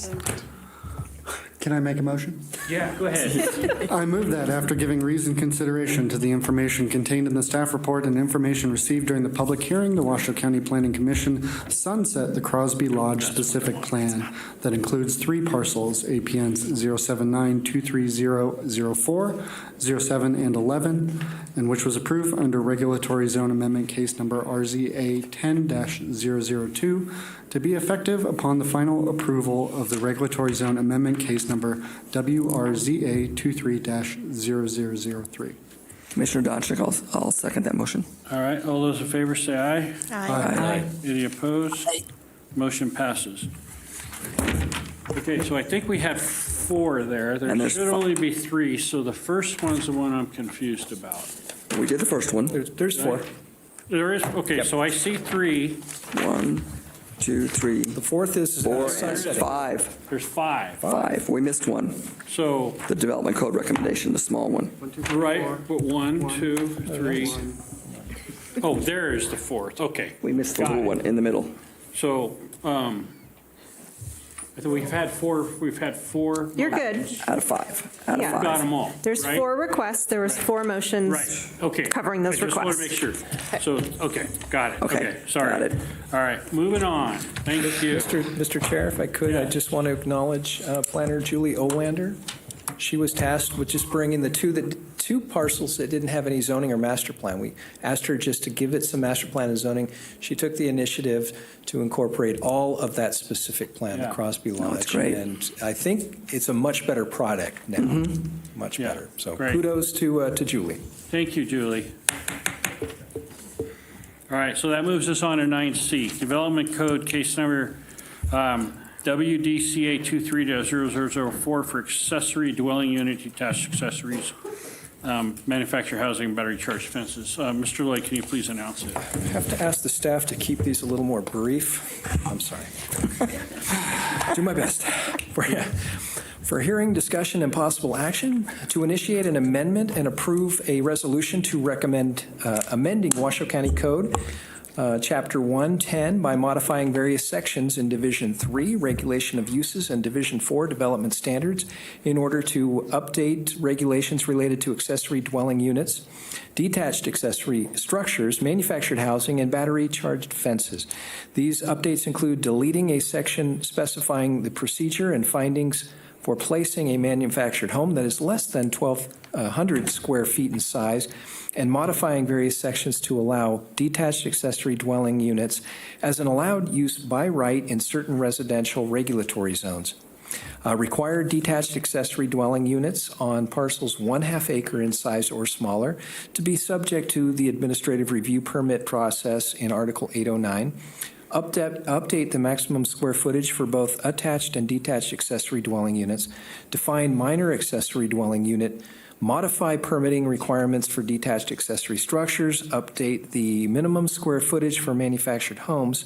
Can I make a motion? Yeah, go ahead. I move that after giving reasoned consideration to the information contained in the staff report and information received during the public hearing, the Washoe County Planning Commission sunset the Crosby Lodge specific plan that includes 3 parcels, APNs 079-23004, 07, and 11, and which was approved under Regulatory Zone Amendment Case Number RZA 10-002, to be effective upon the final approval of the Regulatory Zone Amendment Case Number WRZA 23-0003. Commissioner Donchik, I'll second that motion. All right, all those in favor say aye. Aye. Any opposed? Motion passes. Okay, so I think we had 4 there. There And there's should only be 3, so the first one's the one I'm confused about. We did the first one. There's 4. There is, okay, so I see 3. 1, 2, 3, The fourth is 4, sunsetting. 5. There's 5. 5. We missed one. So, The development code recommendation, the small one. right, but 1, 2, 3. Oh, there is the 4th, okay. We missed the Got little it. one in the middle. So, I think we've had 4. You're good. Out of 5. Out of Yeah. 5. Got them all. There's right? 4 requests. There was 4 motions. Right, okay. Covering those I just want to requests. make sure. So, okay, got it. Okay, Sorry. got it. All right, moving on. Thank you. Mr. Chair, if I could, I just want to acknowledge Planner Julie Owander. She was tasked with just bringing the 2 parcels that didn't have any zoning or master plan. We asked her just to give it some master plan and zoning. She took the initiative to incorporate all of that specific plan, the Yeah. Crosby Lodge. that's great. And I think it's a much better product now, much Yeah, better. So great. kudos to Julie. Thank you, Julie. All right, so that moves us on to 9C, Development Code Case Number WDCA 23-0004 for accessory dwelling unit detached accessories, manufactured housing, battery charged fences. Mr. Lloyd, can you please announce it? I have to ask the staff to keep these a little more brief. I'm sorry. Do my best. For hearing, discussion, and possible action, to initiate an amendment and approve a resolution to recommend amending Washoe County Code, Chapter 110, by modifying various sections in Division 3, Regulation of Uses, and Division 4, Development Standards, in order to update regulations related to accessory dwelling units, detached accessory structures, manufactured housing, and battery-charged fences. These updates include deleting a section specifying the procedure and findings for placing a manufactured home that is less than 1,200 square feet in size and modifying various sections to allow detached accessory dwelling units as an allowed use by right in certain residential regulatory zones. Required detached accessory dwelling units on parcels 1/2 acre in size or smaller to be subject to the administrative review permit process in Article 809. Update the maximum square footage for both attached and detached accessory dwelling units. Define minor accessory dwelling unit. Modify permitting requirements for detached accessory structures. Update the minimum square footage for manufactured homes,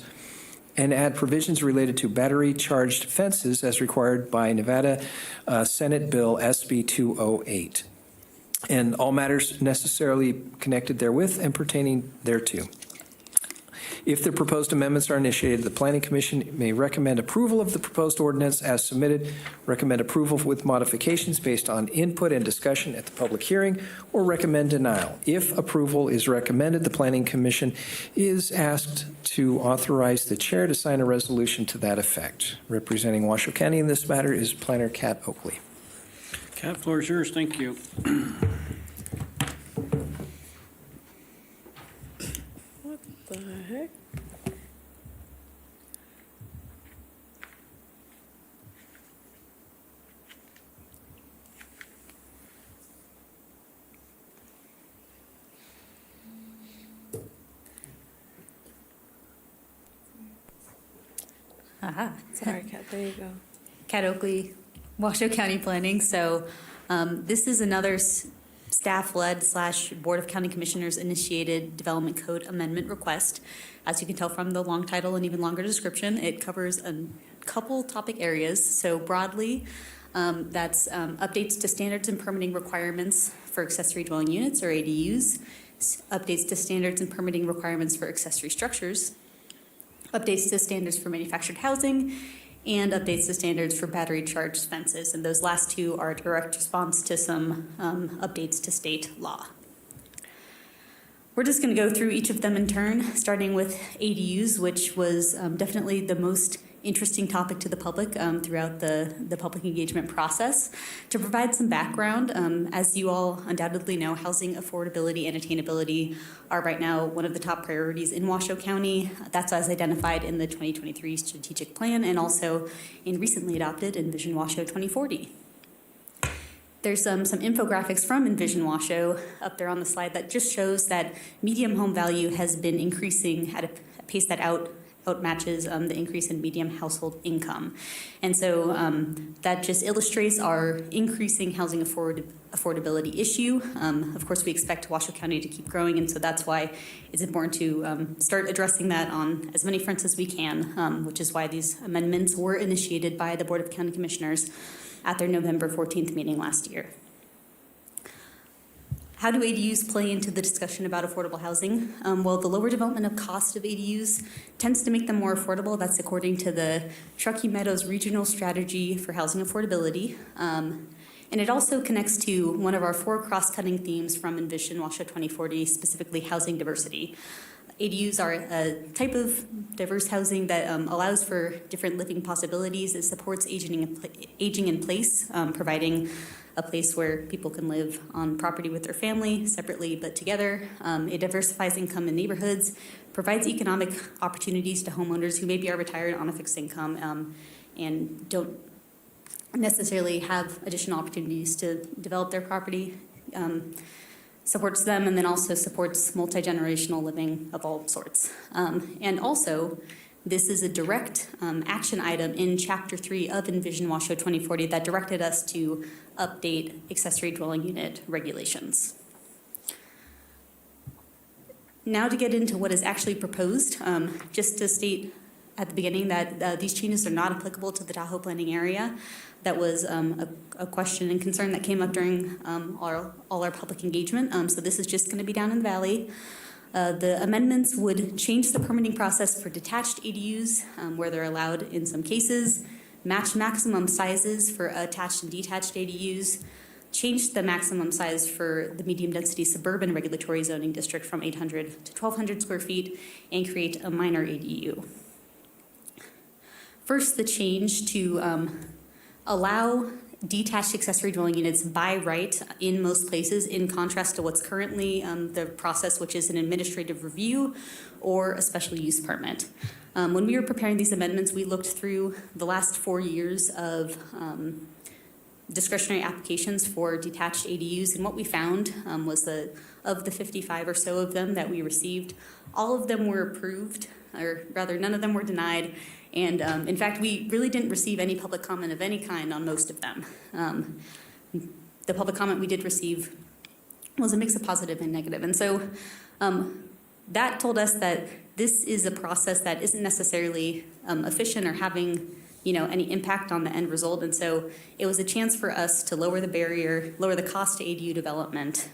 and add provisions related to battery-charged fences as required by Nevada Senate Bill SB 208, and all matters necessarily connected therewith and pertaining thereto. If the proposed amendments are initiated, the Planning Commission may recommend approval of the proposed ordinance as submitted, recommend approval with modifications based on input and discussion at the public hearing, or recommend denial. If approval is recommended, the Planning Commission is asked to authorize the chair to sign a resolution to that effect. Representing Washoe County in this matter is Planner Kat Oakley. Kat, floor is yours. Thank you. What the heck? Aha. Sorry, Kat, there you go. Kat Oakley, Washoe County Planning. So this is another staff-led / Board of County Commissioners initiated development code amendment request. As you can tell from the long title and even longer description, it covers a couple topic areas. So broadly, that's updates to standards and permitting requirements for accessory dwelling units or ADUs, updates to standards and permitting requirements for accessory structures, updates to standards for manufactured housing, and updates to standards for battery charged fences. And those last two are a direct response to some updates to state law. We're just going to go through each of them in turn, starting with ADUs, which was definitely the most interesting topic to the public throughout the public engagement process. To provide some background, as you all undoubtedly know, housing affordability and attainability are right now one of the top priorities in Washoe County. That's as identified in the 2023 strategic plan and also in recently adopted Envision Washoe 2040. There's some infographics from Envision Washoe up there on the slide that just shows that median home value has been increasing at a pace that outmatches the increase in median household income. And so that just illustrates our increasing housing affordability issue. Of course, we expect Washoe County to keep growing, and so that's why it's important to start addressing that on as many fronts as we can, which is why these amendments were initiated by the Board of County Commissioners at their November 14th meeting last year. How do ADUs play into the discussion about affordable housing? Well, the lower development of cost of ADUs tends to make them more affordable. That's according to the Truckee Meadows Regional Strategy for Housing Affordability. And it also connects to one of our 4 cross-cutting themes from Envision Washoe 2040, specifically housing diversity. ADUs are a type of diverse housing that allows for different living possibilities. It supports aging in place, providing a place where people can live on property with their family, separately but together. It diversifies income in neighborhoods, provides economic opportunities to homeowners who maybe are retired on a fixed income and don't necessarily have additional opportunities to develop their property. Supports them and then also supports multi-generational living of all sorts. And also, this is a direct action item in Chapter 3 of Envision Washoe 2040 that directed us to update accessory dwelling unit regulations. Now to get into what is actually proposed, just to state at the beginning that these changes are not applicable to the Tahoe planning area. That was a question and concern that came up during all our public engagement. So this is just going to be down in the valley. The amendments would change the permitting process for detached ADUs where they're allowed in some cases, match maximum sizes for attached and detached ADUs, change the maximum size for the medium density suburban regulatory zoning district from 800 to 1,200 square feet, and create a minor ADU. First, the change to allow detached accessory dwelling units by right in most places, in contrast to what's currently the process, which is an administrative review or a special use permit. When we were preparing these amendments, we looked through the last 4 years of discretionary applications for detached ADUs, and what we found was that of the 55 or so of them that we received, all of them were approved, or rather none of them were denied. And in fact, we really didn't receive any public comment of any kind on most of them. The public comment we did receive was a mix of positive and negative. And so that told us that this is a process that isn't necessarily efficient or having any impact on the end result. And so it was a chance for us to lower the barrier, lower the cost to ADU development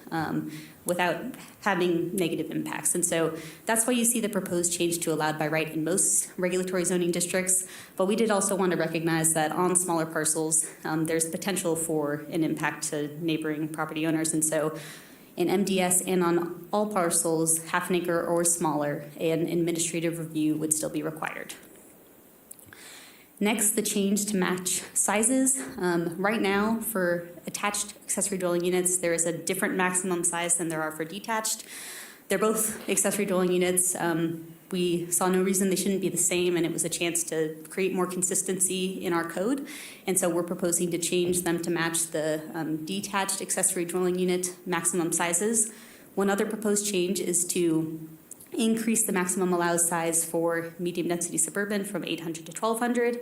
without having negative impacts. And so that's why you see the proposed change to allowed by right in most regulatory zoning districts. But we did also want to recognize that on smaller parcels, there's potential for an impact to neighboring property owners. And so in MDS and on all parcels, half an acre or smaller, an administrative review would still be required. Next, the change to match sizes. Right now, for attached accessory dwelling units, there is a different maximum size than there are for detached. They're both accessory dwelling units. We saw no reason they shouldn't be the same, and it was a chance to create more consistency in our code. And so we're proposing to change them to match the detached accessory dwelling unit maximum sizes. One other proposed change is to increase the maximum allowed size for medium density suburban from 800 to 1,200.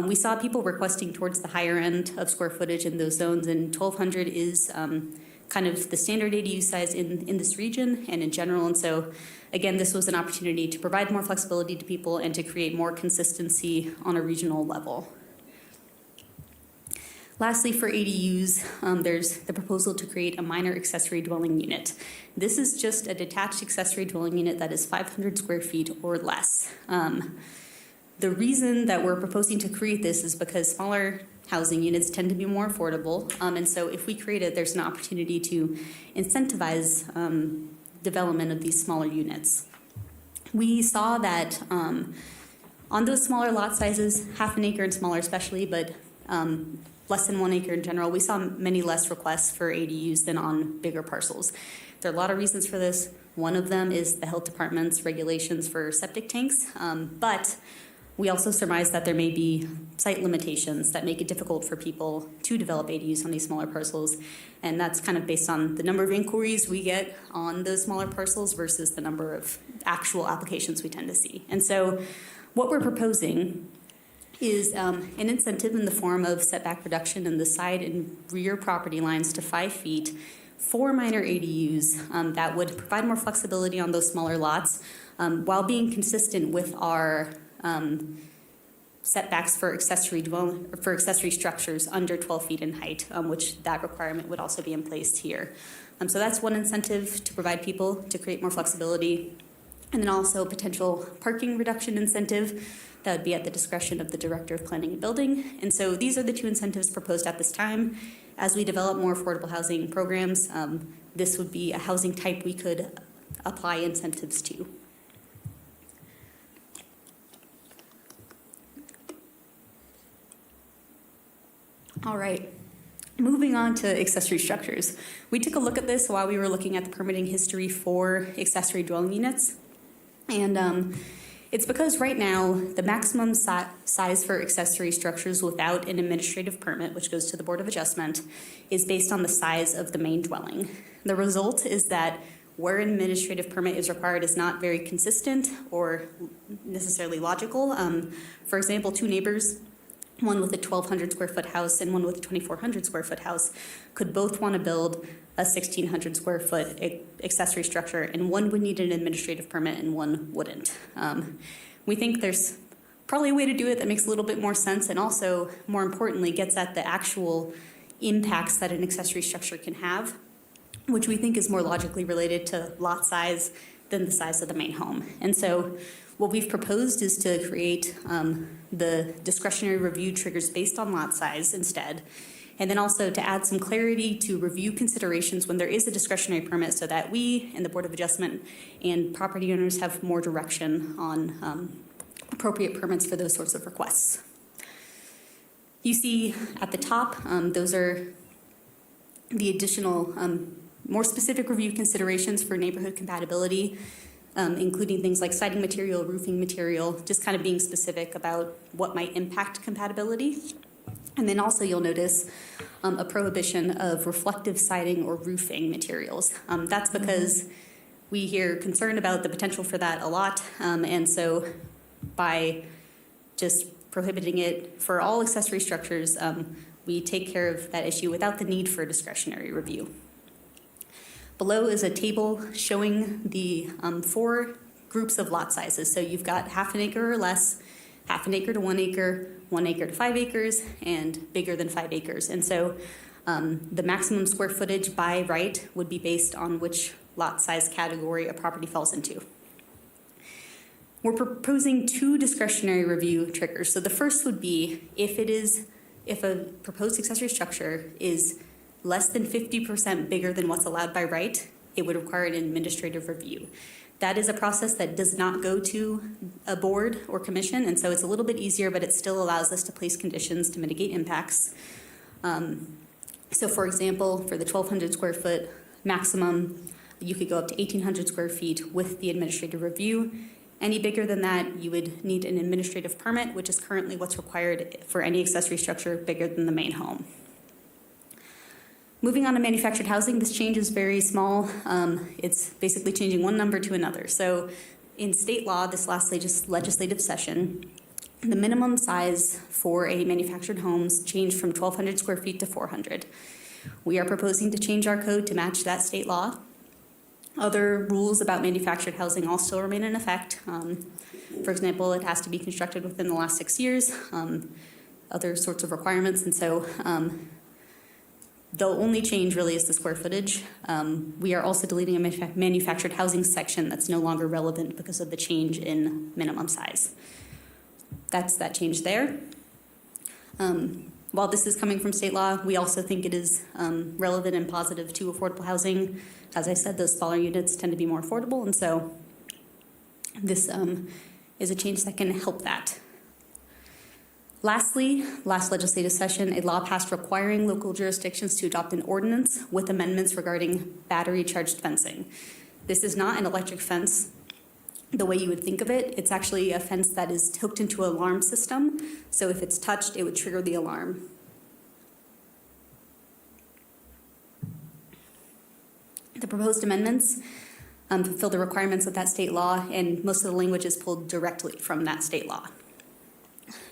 We saw people requesting towards the higher end of square footage in those zones, and 1,200 is kind of the standard ADU size in this region and in general. And so again, this was an opportunity to provide more flexibility to people and to create more consistency on a regional level. Lastly, for ADUs, there's the proposal to create a minor accessory dwelling unit. This is just a detached accessory dwelling unit that is 500 square feet or less. The reason that we're proposing to create this is because smaller housing units tend to be more affordable. And so if we create it, there's an opportunity to incentivize development of these smaller units. We saw that on those smaller lot sizes, half an acre and smaller especially, but less than 1 acre in general, we saw many less requests for ADUs than on bigger parcels. There are a lot of reasons for this. One of them is the health department's regulations for septic tanks, but we also surmise that there may be site limitations that make it difficult for people to develop ADUs on these smaller parcels, and that's kind of based on the number of inquiries we get on those smaller parcels versus the number of actual applications we tend to see. And so what we're proposing is an incentive in the form of setback reduction in the side and rear property lines to 5 feet for minor ADUs that would provide more flexibility on those smaller lots while being consistent with our setbacks for accessory structures under 12 feet in height, which that requirement would also be in place here. So that's one incentive to provide people to create more flexibility. And then also potential parking reduction incentive that would be at the discretion of the Director of Planning and Building. And so these are the two incentives proposed at this time. As we develop more affordable housing programs, this would be a housing type we could apply incentives to. All right. Moving on to accessory structures. We took a look at this while we were looking at the permitting history for accessory dwelling units. And it's because right now, the maximum size for accessory structures without an administrative permit, which goes to the Board of Adjustment, is based on the size of the main dwelling. The result is that where an administrative permit is required is not very consistent or necessarily logical. For example, two neighbors, one with a 1,200 square foot house and one with a 2,400 square foot house, could both want to build a 1,600 square foot accessory structure, and one would need an administrative permit and one wouldn't. We think there's probably a way to do it that makes a little bit more sense and also, more importantly, gets at the actual impacts that an accessory structure can have, which we think is more logically related to lot size than the size of the main home. And so what we've proposed is to create the discretionary review triggers based on lot size instead, and then also to add some clarity to review considerations when there is a discretionary permit so that we and the Board of Adjustment and property owners have more direction on appropriate permits for those sorts of requests. You see at the top, those are the additional, more specific review considerations for neighborhood compatibility, including things like siding material, roofing material, just kind of being specific about what might impact compatibility. And then also you'll notice a prohibition of reflective siding or roofing materials. That's because we hear concern about the potential for that a lot. And so by just prohibiting it for all accessory structures, we take care of that issue without the need for discretionary review. Below is a table showing the 4 groups of lot sizes. So you've got half an acre or less, half an acre to 1 acre, 1 acre to 5 acres, and bigger than 5 acres. And so the maximum square footage by right would be based on which lot size category a property falls into. We're proposing 2 discretionary review triggers. So the first would be if a proposed accessory structure is less than 50% bigger than what's allowed by right, it would require an administrative review. That is a process that does not go to a board or commission, and so it's a little bit easier, but it still allows us to place conditions to mitigate impacts. So for example, for the 1,200 square foot maximum, you could go up to 1,800 square feet with the administrative review. Any bigger than that, you would need an administrative permit, which is currently what's required for any accessory structure bigger than the main home. Moving on to manufactured housing, this change is very small. It's basically changing one number to another. So in state law, this last legislative session, the minimum size for a manufactured home changed from 1,200 square feet to 400. We are proposing to change our code to match that state law. Other rules about manufactured housing all still remain in effect. For example, it has to be constructed within the last 6 years, other sorts of requirements. And so the only change really is the square footage. We are also deleting a manufactured housing section that's no longer relevant because of the change in minimum size. That's that change there. While this is coming from state law, we also think it is relevant and positive to affordable housing. As I said, those smaller units tend to be more affordable, and so this is a change that can help that. Lastly, last legislative session, a law passed requiring local jurisdictions to adopt an ordinance with amendments regarding battery-charged fencing. This is not an electric fence the way you would think of it. It's actually a fence that is hooked into an alarm system, so if it's touched, it would trigger the alarm. The proposed amendments fulfill the requirements of that state law, and most of the language is pulled directly from that state law.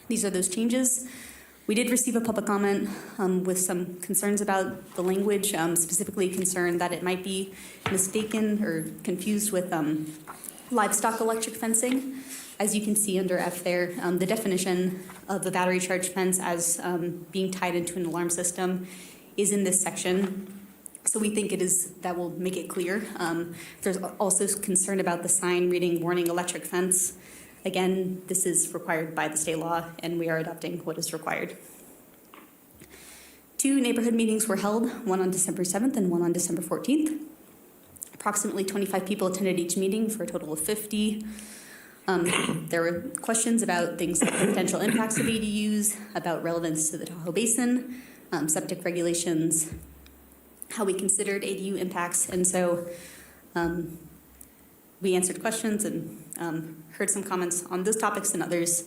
These are those changes. We did receive a public comment with some concerns about the language, specifically concerned that it might be mistaken or confused with livestock electric fencing. As you can see under F there, the definition of the battery charged fence as being tied into an alarm system is in this section. So we think that will make it clear. There's also concern about the sign reading warning electric fence. Again, this is required by the state law, and we are adopting what is required. 2 neighborhood meetings were held, one on December 7th and one on December 14th. Approximately 25 people attended each meeting for a total of 50. There were questions about things like the potential impacts of ADUs, about relevance to the Tahoe Basin, septic regulations, how we considered ADU impacts, and so we answered questions and heard some comments on those topics and others.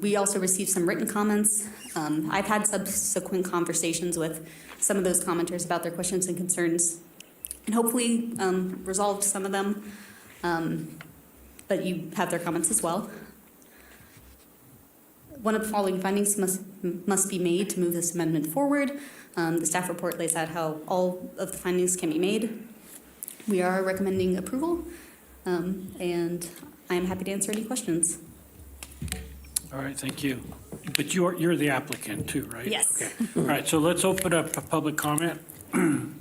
We also received some written comments. I've had subsequent conversations with some of those commenters about their questions and concerns, and hopefully resolved some of them, but you have their comments as well. One of the following findings must be made to move this amendment forward. The staff report lays out how all of the findings can be made. We are recommending approval, and I am happy to answer any questions. All right, thank you. But you're the applicant too, right? Yes. Okay. All right, so let's open up a public comment. Do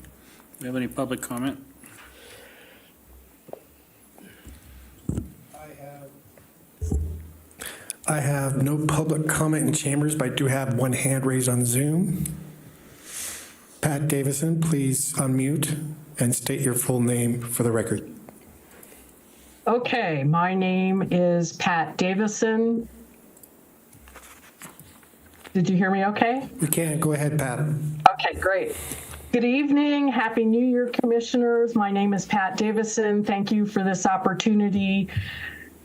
we have any public comment? I have no public comment in chambers, but I do have one hand raised on Zoom. Pat Davison, please unmute and state your full name for the record. Okay, my name is Pat Davison. Did you hear me okay? We can. Go ahead, Pat. Okay, great. Good evening. Happy New Year, Commissioners. My name is Pat Davison. Thank you for this opportunity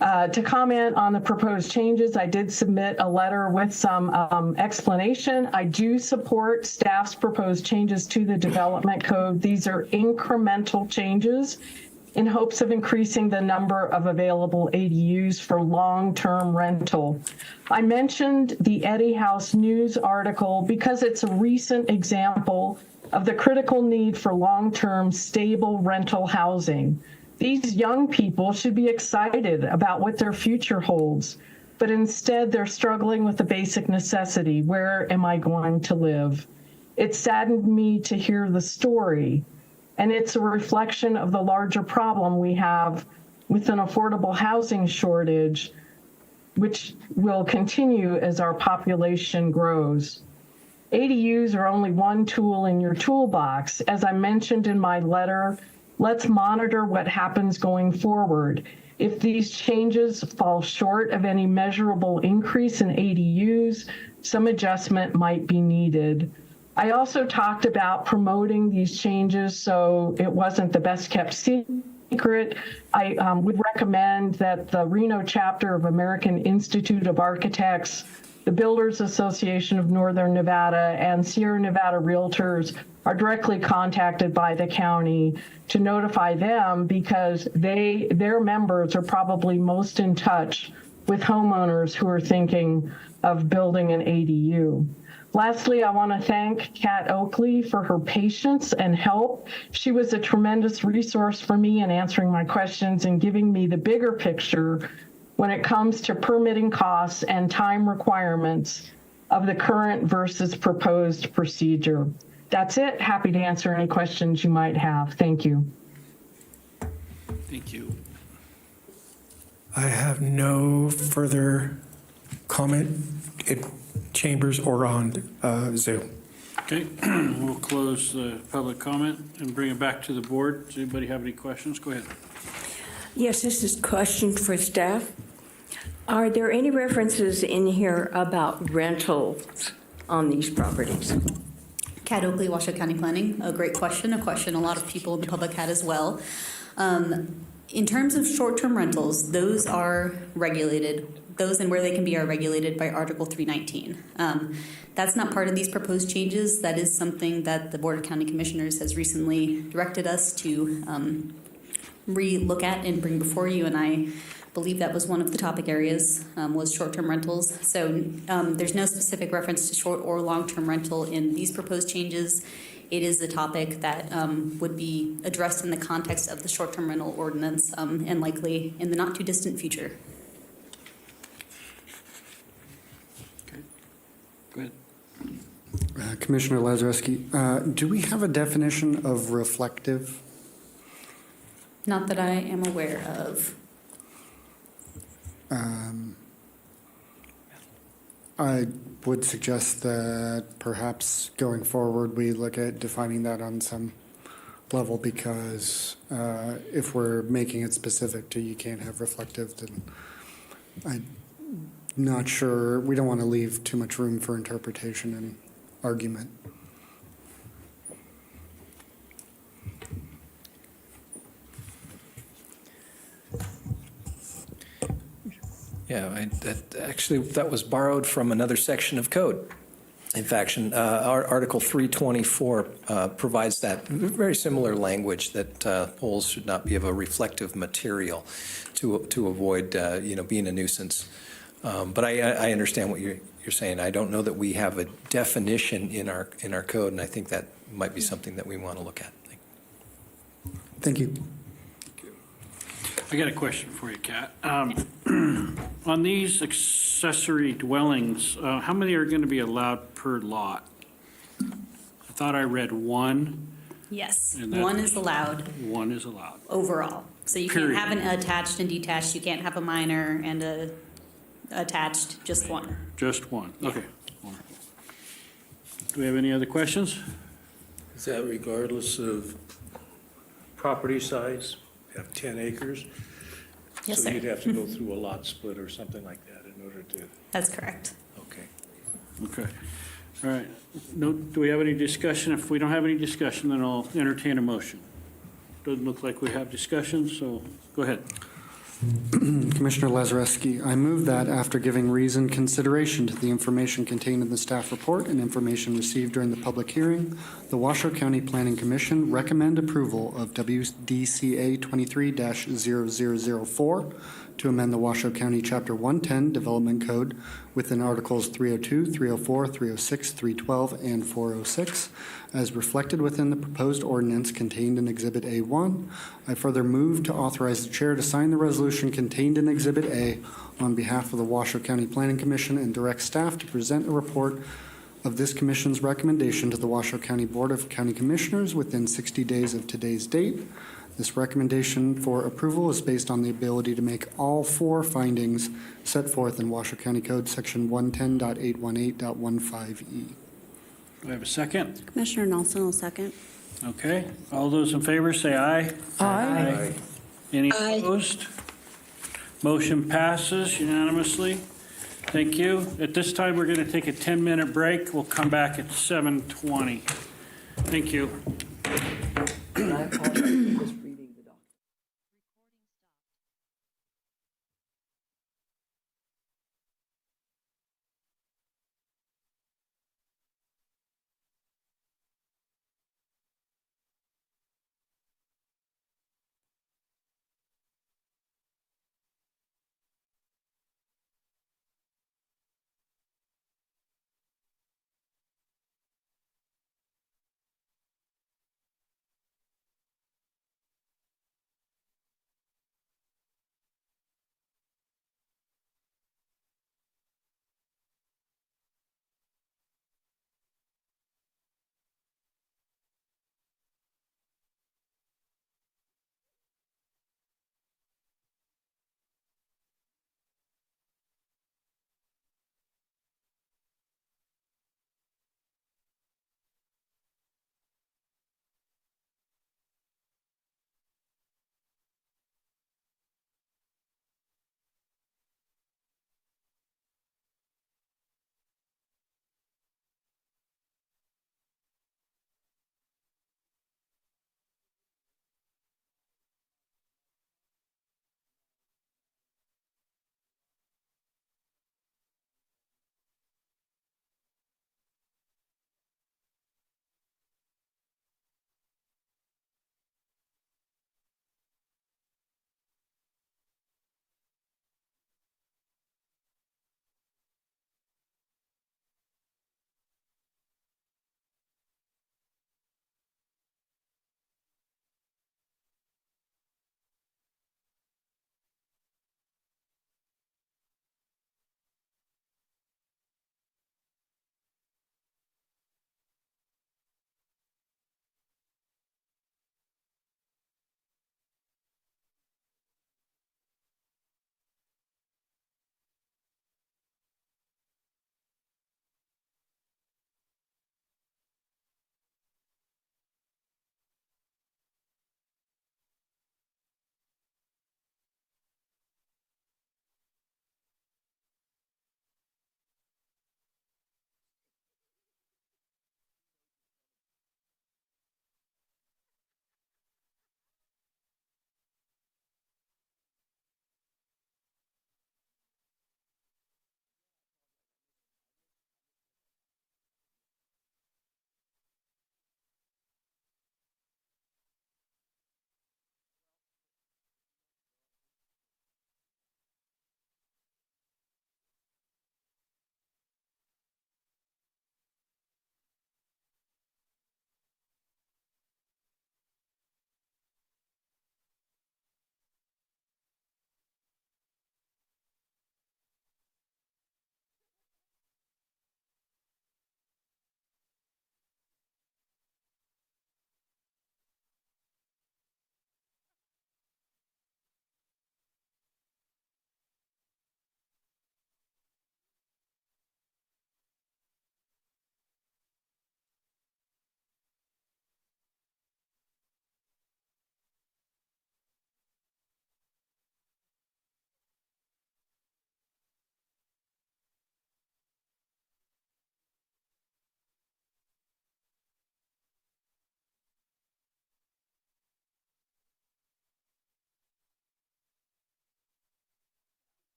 to comment on the proposed changes. I did submit a letter with some explanation. I do support staff's proposed changes to the development code. These are incremental changes in hopes of increasing the number of available ADUs for long-term rental. I mentioned the Eddie House News article because it's a recent example of the critical need for long-term stable rental housing. These young people should be excited about what their future holds, but instead they're struggling with the basic necessity: where am I going to live? It saddened me to hear the story, and it's a reflection of the larger problem we have with an affordable housing shortage, which will continue as our population grows. ADUs are only one tool in your toolbox. As I mentioned in my letter, let's monitor what happens going forward. If these changes fall short of any measurable increase in ADUs, some adjustment might be needed. I also talked about promoting these changes, so it wasn't the best kept secret. I would recommend that the Reno chapter of American Institute of Architects, the Builders Association of Northern Nevada, and Sierra Nevada Realtors are directly contacted by the county to notify them, because their members are probably most in touch with homeowners who are thinking of building an ADU. Lastly, I want to thank Kat Oakley for her patience and help. She was a tremendous resource for me in answering my questions and giving me the bigger picture when it comes to permitting costs and time requirements of the current versus proposed procedure. That's it. Happy to answer any questions you might have. Thank you. Thank you. I have no further comment in chambers or on Zoom. Okay, we'll close the public comment and bring it back to the board. Does anybody have any questions? Go ahead. Yes, this is a question for staff. Are there any references in here about rentals on these properties? Kat Oakley, Washoe County Planning. A great question, a question a lot of people in the public had as well. In terms of short-term rentals, those are regulated. Those and where they can be are regulated by Article 319. That's not part of these proposed changes. That is something that the Board of County Commissioners has recently directed us to re-look at and bring before you, and I believe that was one of the topic areas, was short-term rentals. So there's no specific reference to short or long-term rental in these proposed changes. It is a topic that would be addressed in the context of the short-term rental ordinance and likely in the not-too-distant future. Okay, go ahead. Commissioner Lazarewski, do we have a definition of reflective? Not that I am aware of. I would suggest that perhaps going forward we look at defining that on some level, because if we're making it specific to you can't have reflective, then I'm not sure. We don't want to leave too much room for interpretation and argument. Yeah, that was borrowed from another section of code. In fact, Article 324 provides that very similar language that poles should not be of a reflective material to avoid, being a nuisance. But I understand what you're saying. I don't know that we have a definition in our code, and I think that might be something that we want to look at. Thank you. I got a question for you, Kat. On these accessory dwellings, how many are going to be allowed per lot? I thought I read one. Yes, And one is allowed One is allowed. overall. So you Period. can't have an attached and detached. You can't have a minor and a attached, just one. Just one, okay. Do we have any other questions? Is that regardless of property size? You have 10 acres? Yes, So sir. you'd have to go through a lot split or something like that in order to, That's correct. okay. Okay. All right. No, do we have any discussion? If we don't have any discussion, then I'll entertain a motion. Doesn't look like we have discussion, so go ahead. Commissioner Lazareski, I move that after giving reasoned consideration to the information contained in the staff report and information received during the public hearing, the Washoe County Planning Commission recommend approval of WDCA 23-0004 to amend the Washoe County Chapter 110 Development Code within Articles 302, 304, 306, 312, and 406, as reflected within the proposed ordinance contained in Exhibit A1. I further move to authorize the chair to sign the resolution contained in Exhibit A on behalf of the Washoe County Planning Commission and direct staff to present a report of this commission's recommendation to the Washoe County Board of County Commissioners within 60 days of today's date. This recommendation for approval is based on the ability to make all 4 findings set forth in Washoe County Code Section 110.818.15E. Do I have a second? Commissioner Nelson will second. Okay. All those in favor say aye. Aye. Any Aye. opposed? Motion passes unanimously. Thank you. At this time, we're going to take a 10-minute break. We'll come back at 7:20. Thank you.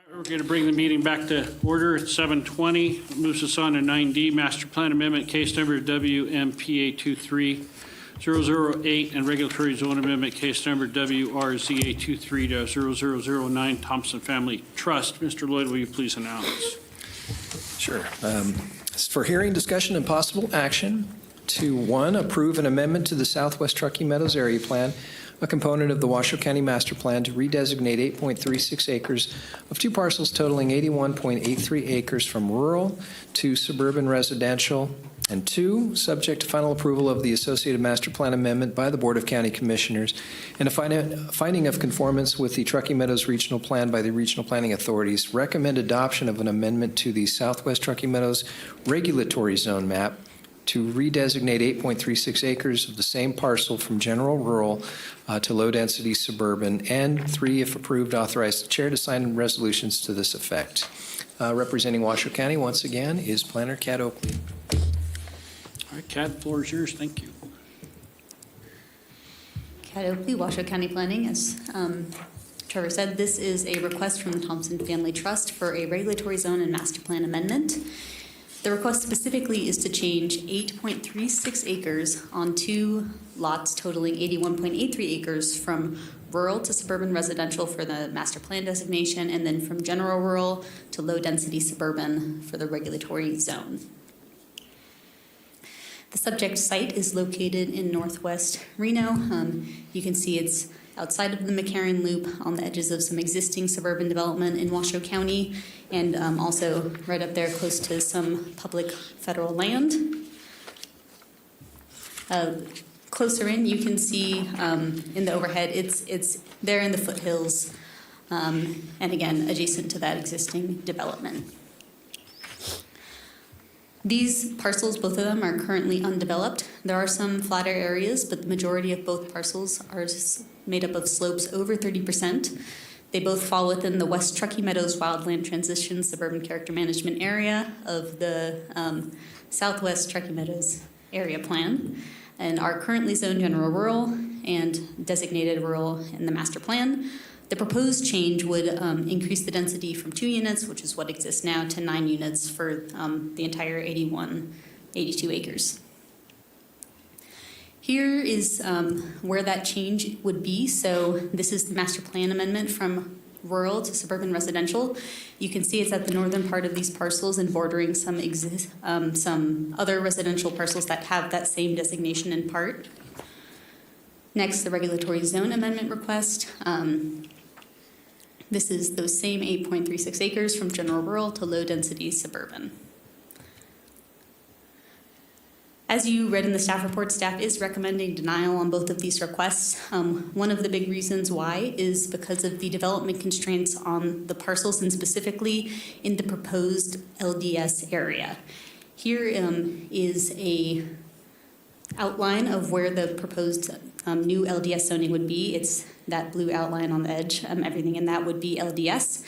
We're going to bring the meeting back to order at 7:20. Moves us on to 9D, Master Plan Amendment, case number WMPA 23008, and Regulatory Zone Amendment, case number WRZA 23-0009, Thompson Family Trust. Mr. Lloyd, will you please announce? Sure. It's for hearing, discussion, and possible action to, 1, approve an amendment to the Southwest Truckee Meadows Area Plan, a component of the Washoe County Master Plan, to redesignate 8.36 acres of two parcels totaling 81.83 acres from rural to suburban residential. And 2, subject to final approval of the associated Master Plan amendment by the Board of County Commissioners and a finding of conformance with the Truckee Meadows Regional Plan by the Regional Planning Authorities, recommend adoption of an amendment to the Southwest Truckee Meadows Regulatory Zone map to redesignate 8.36 acres of the same parcel from general rural to low-density suburban, and 3, if approved, authorize the chair to sign resolutions to this effect. Representing Washoe County, once again, is Planner Kat Oakley. All right, Kat, the floor is yours. Thank you. Kat Oakley, Washoe County Planning. As Trevor said, this is a request from the Thompson Family Trust for a regulatory zone and master plan amendment. The request specifically is to change 8.36 acres on 2 lots totaling 81.83 acres from rural to suburban residential for the master plan designation, and then from general rural to low-density suburban for the regulatory zone. The subject site is located in northwest Reno. You can see it's outside of the McCarran Loop on the edges of some existing suburban development in Washoe County, and also right up there close to some public federal land. Closer in, you can see in the overhead, it's there in the foothills, and again, adjacent to that existing development. These parcels, both of them, are currently undeveloped. There are some flatter areas, but the majority of both parcels are made up of slopes over 30%. They both fall within the West Truckee Meadows Wildland Transition Suburban Character Management Area of the Southwest Truckee Meadows Area Plan, and are currently zoned general rural and designated rural in the master plan. The proposed change would increase the density from 2 units, which is what exists now, to 9 units for the entire 82 acres. Here is where that change would be. So this is the master plan amendment from rural to suburban residential. You can see it's at the northern part of these parcels and bordering some other residential parcels that have that same designation in part. Next, the regulatory zone amendment request. This is those same 8.36 acres from general rural to low density suburban. As you read in the staff report, staff is recommending denial on both of these requests. One of the big reasons why is because of the development constraints on the parcels and specifically in the proposed LDS area. Here is a outline of where the proposed new LDS zoning would be. It's that blue outline on the edge. Everything in that would be LDS.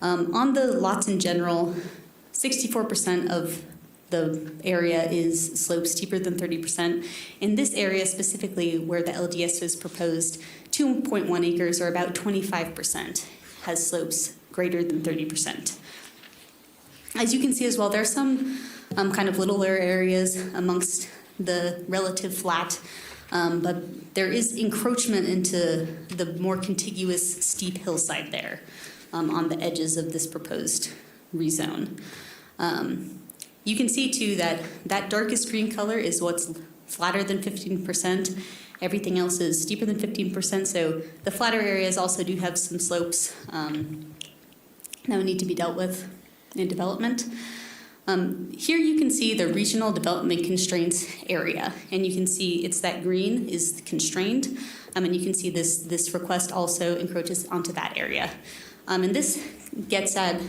On the lots in general, 64% of the area is slopes steeper than 30%. In this area specifically where the LDS is proposed, 2.1 acres or about 25% has slopes greater than 30%. As you can see as well, there are some kind of littler areas amongst the relative flat, but there is encroachment into the more contiguous steep hillside there on the edges of this proposed rezone. You can see too that that darkest green color is what's flatter than 15%. Everything else is steeper than 15%, so the flatter areas also do have some slopes that would need to be dealt with in development. Here you can see the regional development constraints area, and you can see it's that green is constrained, and you can see this request also encroaches onto that area. And this gets at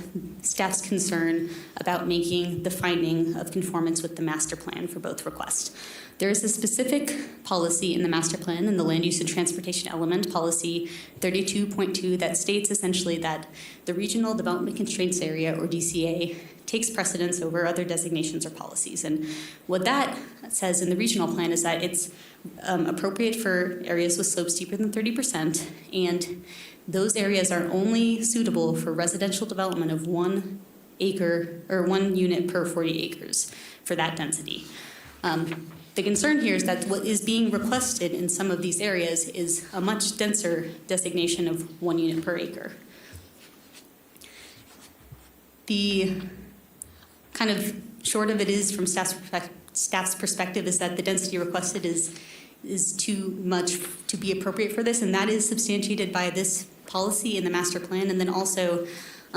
staff's concern about making the finding of conformance with the master plan for both requests. There is a specific policy in the master plan in the land use and transportation element, policy 32.2, that states essentially that the regional development constraints area, or DCA, takes precedence over other designations or policies. And what that says in the regional plan is that it's appropriate for areas with slopes steeper than 30%, and those areas are only suitable for residential development of 1 acre or 1 unit per 40 acres for that density. The concern here is that what is being requested in some of these areas is a much denser designation of 1 unit per acre. The kind of short of it is, from staff's perspective, is that the density requested is too much to be appropriate for this, and that is substantiated by this policy in the master plan, and then also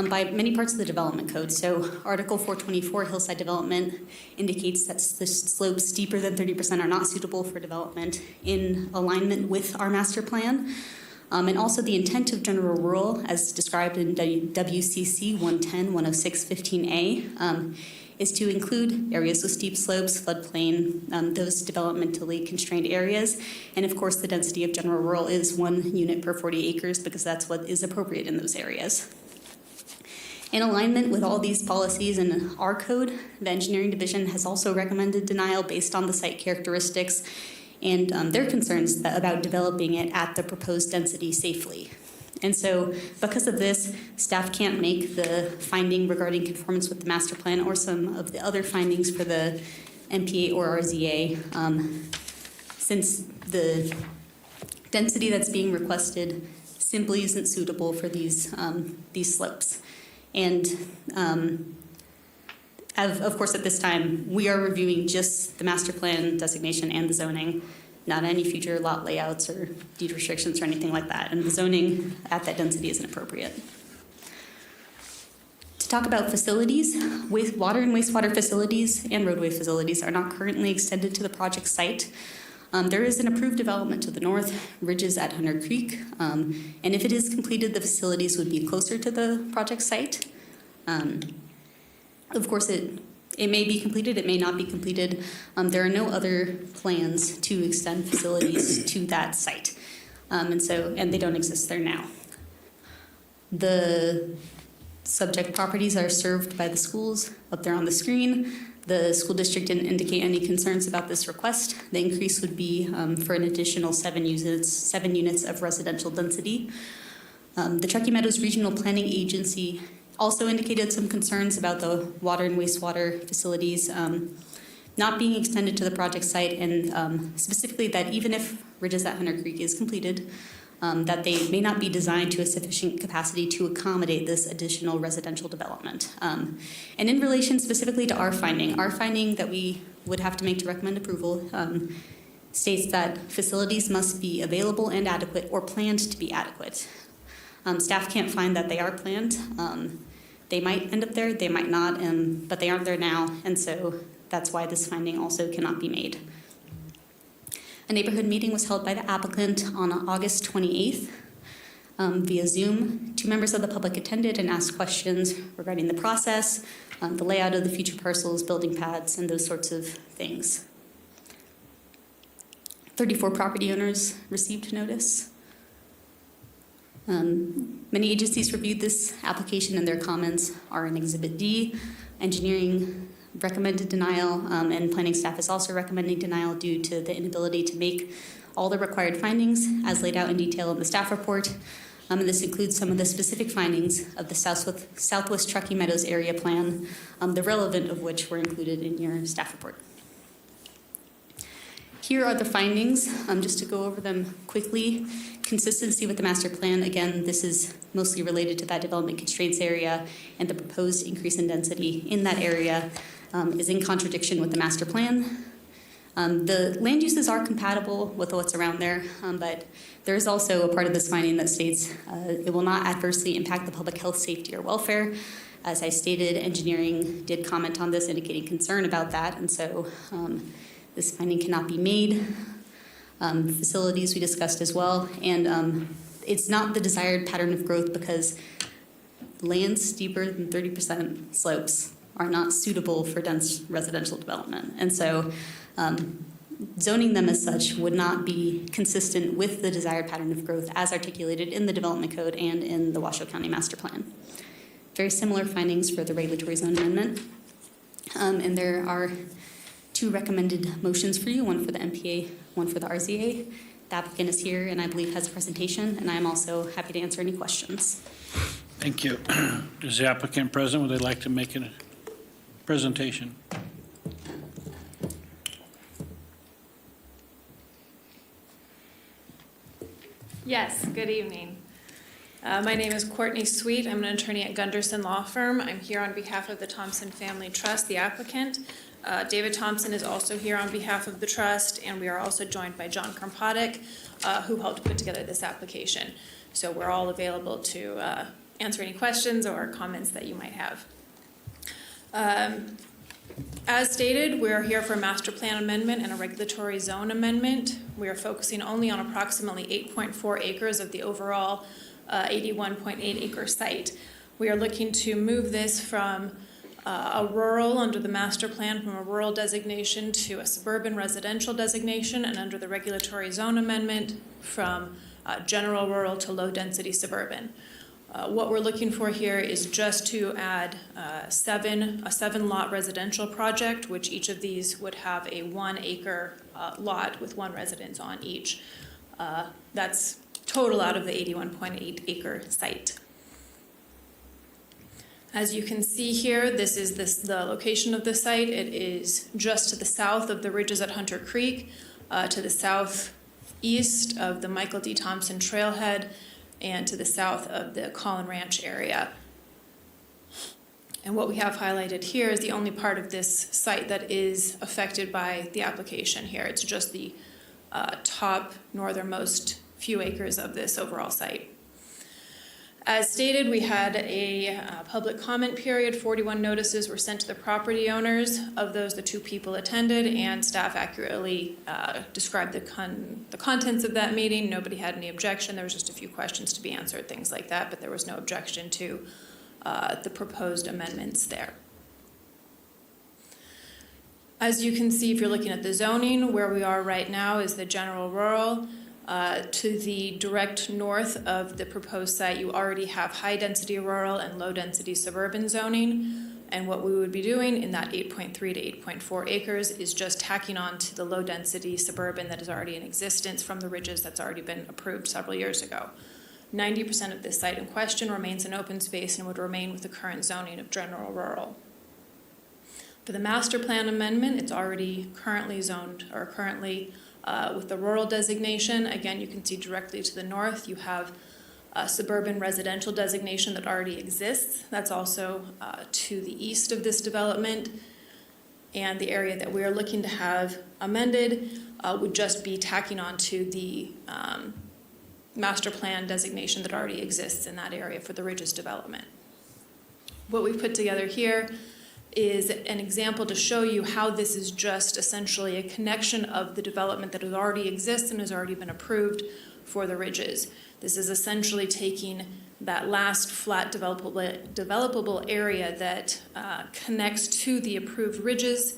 by many parts of the development code. So Article 424, hillside development, indicates that the slopes steeper than 30% are not suitable for development in alignment with our master plan. And also the intent of general rule, as described in WCC 110, 106, 15A, is to include areas with steep slopes, floodplain, those developmentally constrained areas. And of course, the density of general rural is 1 unit per 40 acres because that's what is appropriate in those areas. In alignment with all these policies in our code, the engineering division has also recommended denial based on the site characteristics and their concerns about developing it at the proposed density safely. And so because of this, staff can't make the finding regarding conformance with the master plan or some of the other findings for the MPA or RZA, since the density that's being requested simply isn't suitable for these slopes. And of course, at this time, we are reviewing just the master plan designation and the zoning, not any future lot layouts or deed restrictions or anything like that. And the zoning at that density isn't appropriate. To talk about facilities, water and wastewater facilities and roadway facilities are not currently extended to the project site. There is an approved development to the north, ridges at Hunter Creek, and if it is completed, the facilities would be closer to the project site. Of course, it may be completed, it may not be completed. There are no other plans to extend facilities to that site, and they don't exist there now. The subject properties are served by the schools up there on the screen. The school district didn't indicate any concerns about this request. The increase would be for an additional 7 units of residential density. The Truckee Meadows Regional Planning Agency also indicated some concerns about the water and wastewater facilities not being extended to the project site, and specifically that even if Ridges at Hunter Creek is completed, that they may not be designed to a sufficient capacity to accommodate this additional residential development. And in relation specifically to our finding that we would have to make to recommend approval states that facilities must be available and adequate or planned to be adequate. Staff can't find that they are planned. They might end up there, they might not, but they aren't there now, and so that's why this finding also cannot be made. A neighborhood meeting was held by the applicant on August 28th via Zoom. 2 members of the public attended and asked questions regarding the process, the layout of the future parcels, building pads, and those sorts of things. 34 property owners received notice. Many agencies reviewed this application, and their comments are in Exhibit D. Engineering recommended denial, and planning staff is also recommending denial due to the inability to make all the required findings as laid out in detail in the staff report. And this includes some of the specific findings of the Southwest Truckee Meadows area plan, the relevant of which were included in your staff report. Here are the findings, just to go over them quickly. Consistency with the master plan. Again, this is mostly related to that development constraints area, and the proposed increase in density in that area is in contradiction with the master plan. The land uses are compatible with what's around there, but there is also a part of this finding that states it will not adversely impact the public health, safety, or welfare. As I stated, engineering did comment on this, indicating concern about that, and so this finding cannot be made. Facilities we discussed as well, and it's not the desired pattern of growth because lands steeper than 30% slopes are not suitable for dense residential development. And so zoning them as such would not be consistent with the desired pattern of growth as articulated in the development code and in the Washoe County Master Plan. Very similar findings for the regulatory zone amendment. And there are 2 recommended motions for you, one for the MPA, one for the RZA. The applicant is here and I believe has a presentation, and I'm also happy to answer any questions. Thank you. Is the applicant present? Would they like to make a presentation? Yes, good evening. My name is Courtney Sweet. I'm an attorney at Gunderson Law Firm. I'm here on behalf of the Thompson Family Trust, the applicant. David Thompson is also here on behalf of the trust, and we are also joined by John Krompatic, who helped put together this application. So we're all available to answer any questions or comments that you might have. As stated, we are here for a master plan amendment and a regulatory zone amendment. We are focusing only on approximately 8.4 acres of the overall 81.8 acre site. We are looking to move this from a rural, under the master plan, from a rural designation to a suburban residential designation, and under the regulatory zone amendment from general rural to low density suburban. What we're looking for here is just to add a 7 lot residential project, which each of these would have a 1 acre lot with 1 residence on each. That's total out of the 81.8 acre site. As you can see here, this is the location of the site. It is just to the south of the ridges at Hunter Creek, to the southeast of the Michael D. Thompson Trailhead, and to the south of the Collin Ranch area. And what we have highlighted here is the only part of this site that is affected by the application here. It's just the top northernmost few acres of this overall site. As stated, we had a public comment period. 41 notices were sent to the property owners. Of those, the 2 people attended, and staff accurately described the contents of that meeting. Nobody had any objection. There was just a few questions to be answered, things like that, but there was no objection to the proposed amendments there. As you can see, if you're looking at the zoning, where we are right now is the general rural. To the direct north of the proposed site, you already have high-density rural and low-density suburban zoning. And what we would be doing in that 8.3 to 8.4 acres is just tacking on to the low-density suburban that is already in existence from the ridges that's already been approved several years ago. 90% of this site in question remains an open space and would remain with the current zoning of general rural. For the master plan amendment, it's already currently zoned, or currently with the rural designation. Again, you can see directly to the north, you have a suburban residential designation that already exists. That's also to the east of this development. And the area that we are looking to have amended would just be tacking on to the master plan designation that already exists in that area for the Ridges development. What we've put together here is an example to show you how this is just essentially a connection of the development that already exists and has already been approved for the Ridges. This is essentially taking that last flat developable area that connects to the approved Ridges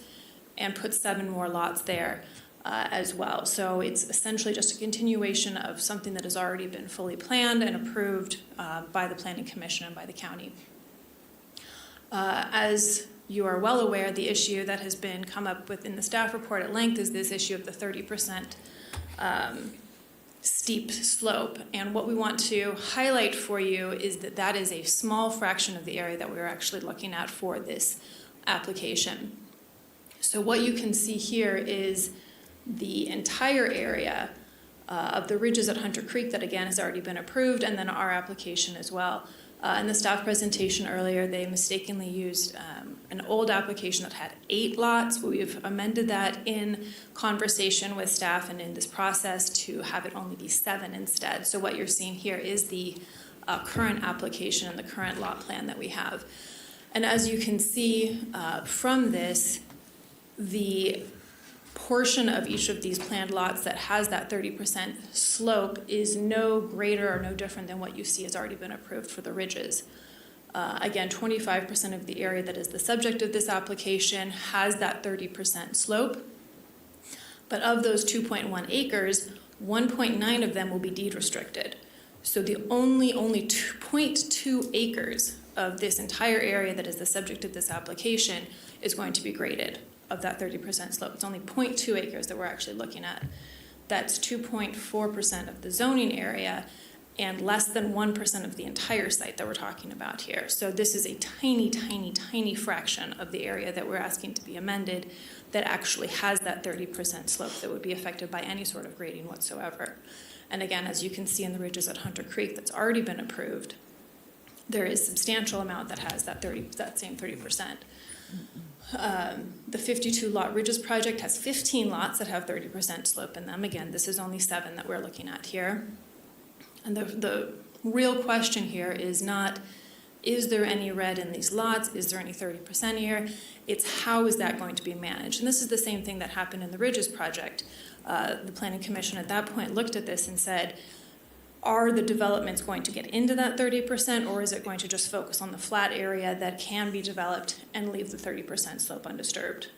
and put 7 more lots there as well. So it's essentially just a continuation of something that has already been fully planned and approved by the Planning Commission and by the county. As you are well aware, the issue that has been come up with in the staff report at length is this issue of the 30% steep slope. And what we want to highlight for you is that that is a small fraction of the area that we're actually looking at for this application. So what you can see here is the entire area of the Ridges at Hunter Creek that again has already been approved, and then our application as well. In the staff presentation earlier, they mistakenly used an old application that had 8 lots. We've amended that in conversation with staff and in this process to have it only be 7 instead. So what you're seeing here is the current application and the current lot plan that we have. And as you can see from this, the portion of each of these planned lots that has that 30% slope is no greater or no different than what you see has already been approved for the Ridges. Again, 25% of the area that is the subject of this application has that 30% slope. But of those 2.1 acres, 1.9 of them will be deed restricted. So the only 2.2 acres of this entire area that is the subject of this application is going to be graded of that 30% slope. It's only 0.2 acres that we're actually looking at That's 2.4% of the zoning area and less than 1% of the entire site that we're talking about here. So this is a tiny, tiny, tiny fraction of the area that we're asking to be amended that actually has that 30% slope that would be affected by any sort of grading whatsoever. And again, as you can see in the ridges at Hunter Creek that's already been approved, there is substantial amount that has that same 30%. The 52 lot Ridges project has 15 lots that have 30% slope in them. Again, this is only 7 that we're looking at here. And the real question here is not, is there any red in these lots? Is there any 30% here? It's how is that going to be managed? And this is the same thing that happened in the Ridges project. The Planning Commission at that point looked at this and said, are the developments going to get into that 30%, or is it going to just focus on the flat area that can be developed and leave the 30% slope undisturbed?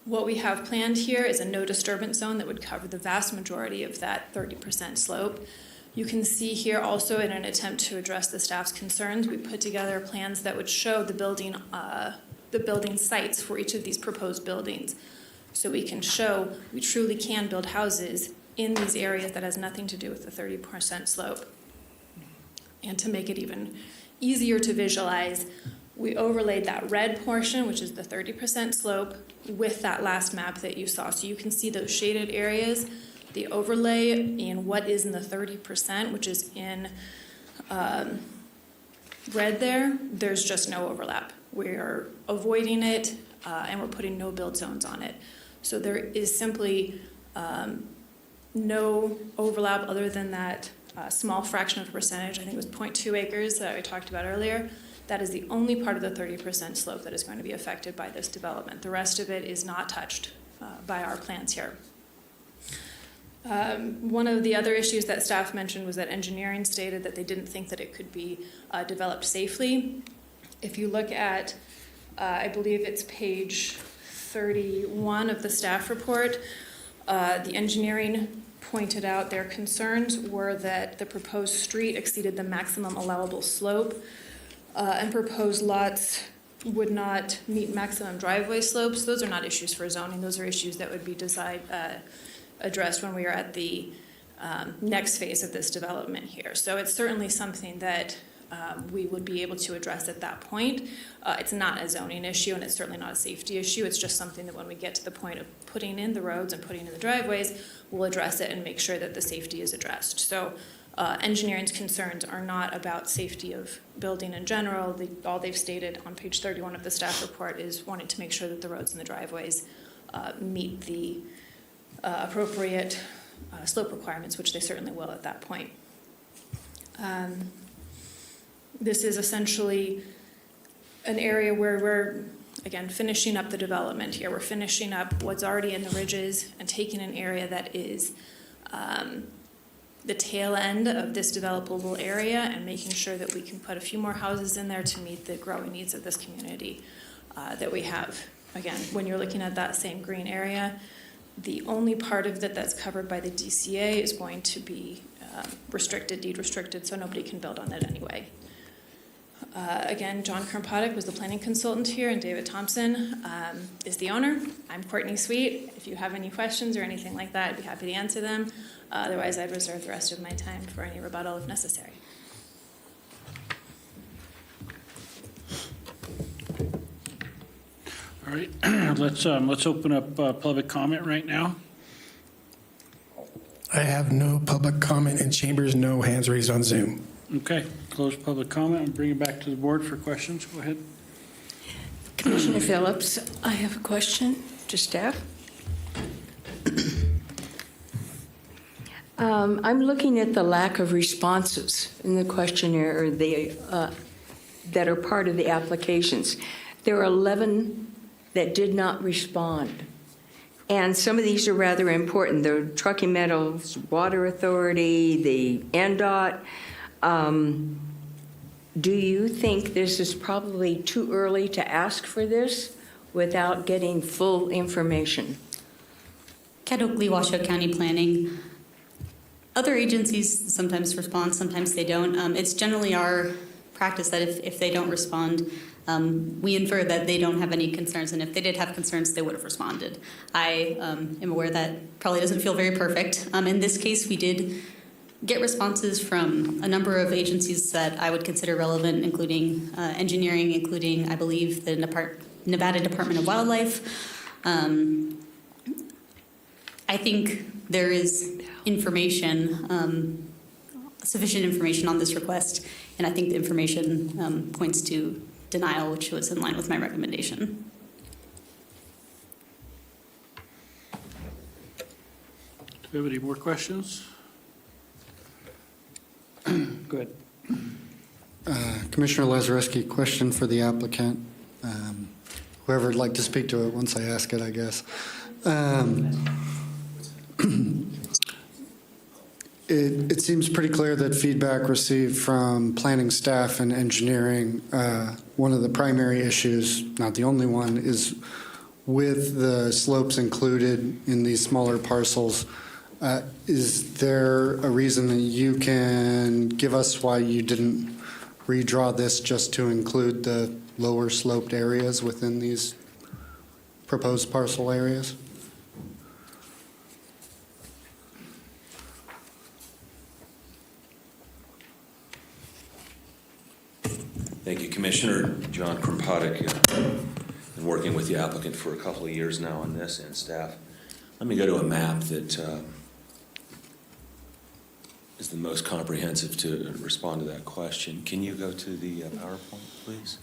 What we have planned here is a no disturbance zone that would cover the vast majority of that 30% slope. You can see here also, in an attempt to address the staff's concerns, we put together plans that would show the building sites for each of these proposed buildings. So we can show we truly can build houses in these areas that has nothing to do with the 30% slope. And to make it even easier to visualize, we overlaid that red portion, which is the 30% slope, with that last map that you saw. So you can see those shaded areas, the overlay in what is in the 30%, which is in red there, there's just no overlap. We're avoiding it and we're putting no build zones on it. So there is simply no overlap other than that small fraction of a percentage. I think it was 0.2 acres that we talked about earlier. That is the only part of the 30% slope that is going to be affected by this development. The rest of it is not touched by our plans here. One of the other issues that staff mentioned was that engineering stated that they didn't think that it could be developed safely. If you look at, I believe it's page 31 of the staff report, the engineering pointed out their concerns were that the proposed street exceeded the maximum allowable slope and proposed lots would not meet maximum driveway slopes. Those are not issues for zoning. Those are issues that would be addressed when we are at the next phase of this development here. So it's certainly something that we would be able to address at that point. It's not a zoning issue and it's certainly not a safety issue. It's just something that when we get to the point of putting in the roads and putting in the driveways, we'll address it and make sure that the safety is addressed. So engineering's concerns are not about safety of building in general. All they've stated on page 31 of the staff report is wanting to make sure that the roads and the driveways meet the appropriate slope requirements, which they certainly will at that point. This is essentially an area where we're, again, finishing up the development here. We're finishing up what's already in the ridges and taking an area that is the tail end of this developable area and making sure that we can put a few more houses in there to meet the growing needs of this community that we have. Again, when you're looking at that same green area, the only part of it that's covered by the DCA is going to be restricted, deed restricted, so nobody can build on it anyway. Again, John Kernpotic was the planning consultant here, and David Thompson is the owner. I'm Courtney Sweet. If you have any questions or anything like that, I'd be happy to answer them. Otherwise, I'd reserve the rest of my time for any rebuttal if necessary. All right, let's open up public comment right now. I have no public comment in chambers, no hands raised on Zoom. Okay, close public comment and bring it back to the board for questions. Go ahead. Commissioner Phillips, I have a question to staff. I'm looking at the lack of responses in the questionnaire or that are part of the applications. There are 11 that did not respond. And some of these are rather important. The Truckee Meadows Water Authority, the NDOT. Do you think this is probably too early to ask for this without getting full information? Kat Oakley, Washoe County Planning. Other agencies sometimes respond, sometimes they don't. It's generally our practice that if they don't respond, we infer that they don't have any concerns, and if they did have concerns, they would have responded. I am aware that probably doesn't feel very perfect. In this case, we did get responses from a number of agencies that I would consider relevant, including engineering, including, I believe, the Nevada Department of Wildlife. I think there is information, sufficient information on this request, and I think the information points to denial, which was in line with my recommendation. Do we have any more questions? Go ahead. Commissioner Lazareski, question for the applicant. Whoever would like to speak to it once I ask it, I guess. It seems pretty clear that feedback received from planning staff and engineering, one of the primary issues, not the only one, is with the slopes included in these smaller parcels. Is there a reason that you can give us why you didn't redraw this just to include the lower sloped areas within these proposed parcel areas? Thank you, Commissioner. John Krompatic, been working with the applicant for a couple of years now on this and staff. Let me go to a map that is the most comprehensive to respond to that question. Can you go to the PowerPoint, please?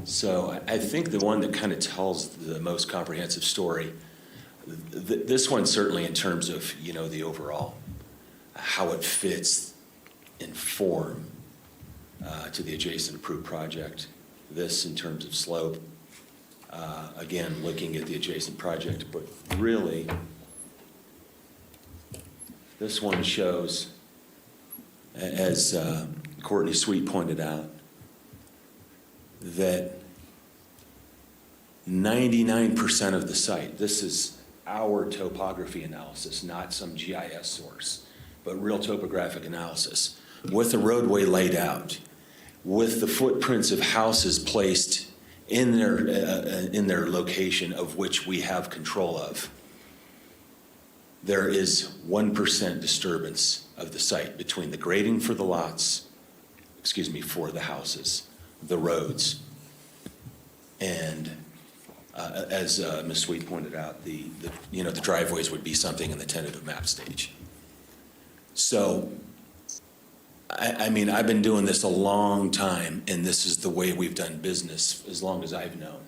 So I think the one that kind of tells the most comprehensive story, this one certainly in terms of, you know, the overall, how it fits in form to the adjacent approved project. This in terms of slope, again, looking at the adjacent project, but really, this one shows, as Courtney Sweet pointed out, that 99% of the site, this is our topography analysis, not some GIS source, but real topographic analysis, with the roadway laid out, with the footprints of houses placed in their location of which we have control of. There is 1% disturbance of the site between the grading for the lots, for the houses, the roads, and as Ms. Sweet pointed out, the driveways would be something in the tentative map stage. So, I mean, I've been doing this a long time, and this is the way we've done business as long as I've known.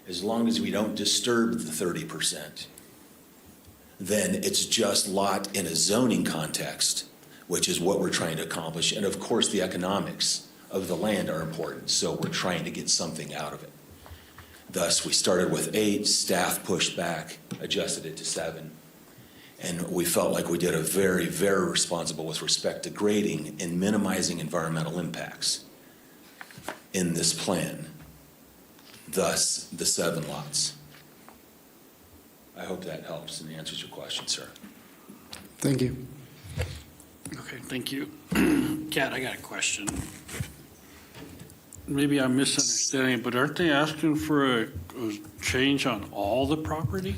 As long as we don't disturb the 30%, then it's just lot in a zoning context, which is what we're trying to accomplish. And of course, the economics of the land are important, so we're trying to get something out of it. Thus, we started with 8, staff pushed back, adjusted it to 7. And we felt like we did a very, very responsible with respect to grading and minimizing environmental impacts in this plan. Thus, the 7 lots. I hope that helps and answers your question, sir. Thank you. Okay, thank you. Kat, I got a question. Maybe I'm misunderstanding, but aren't they asking for a change on all the property?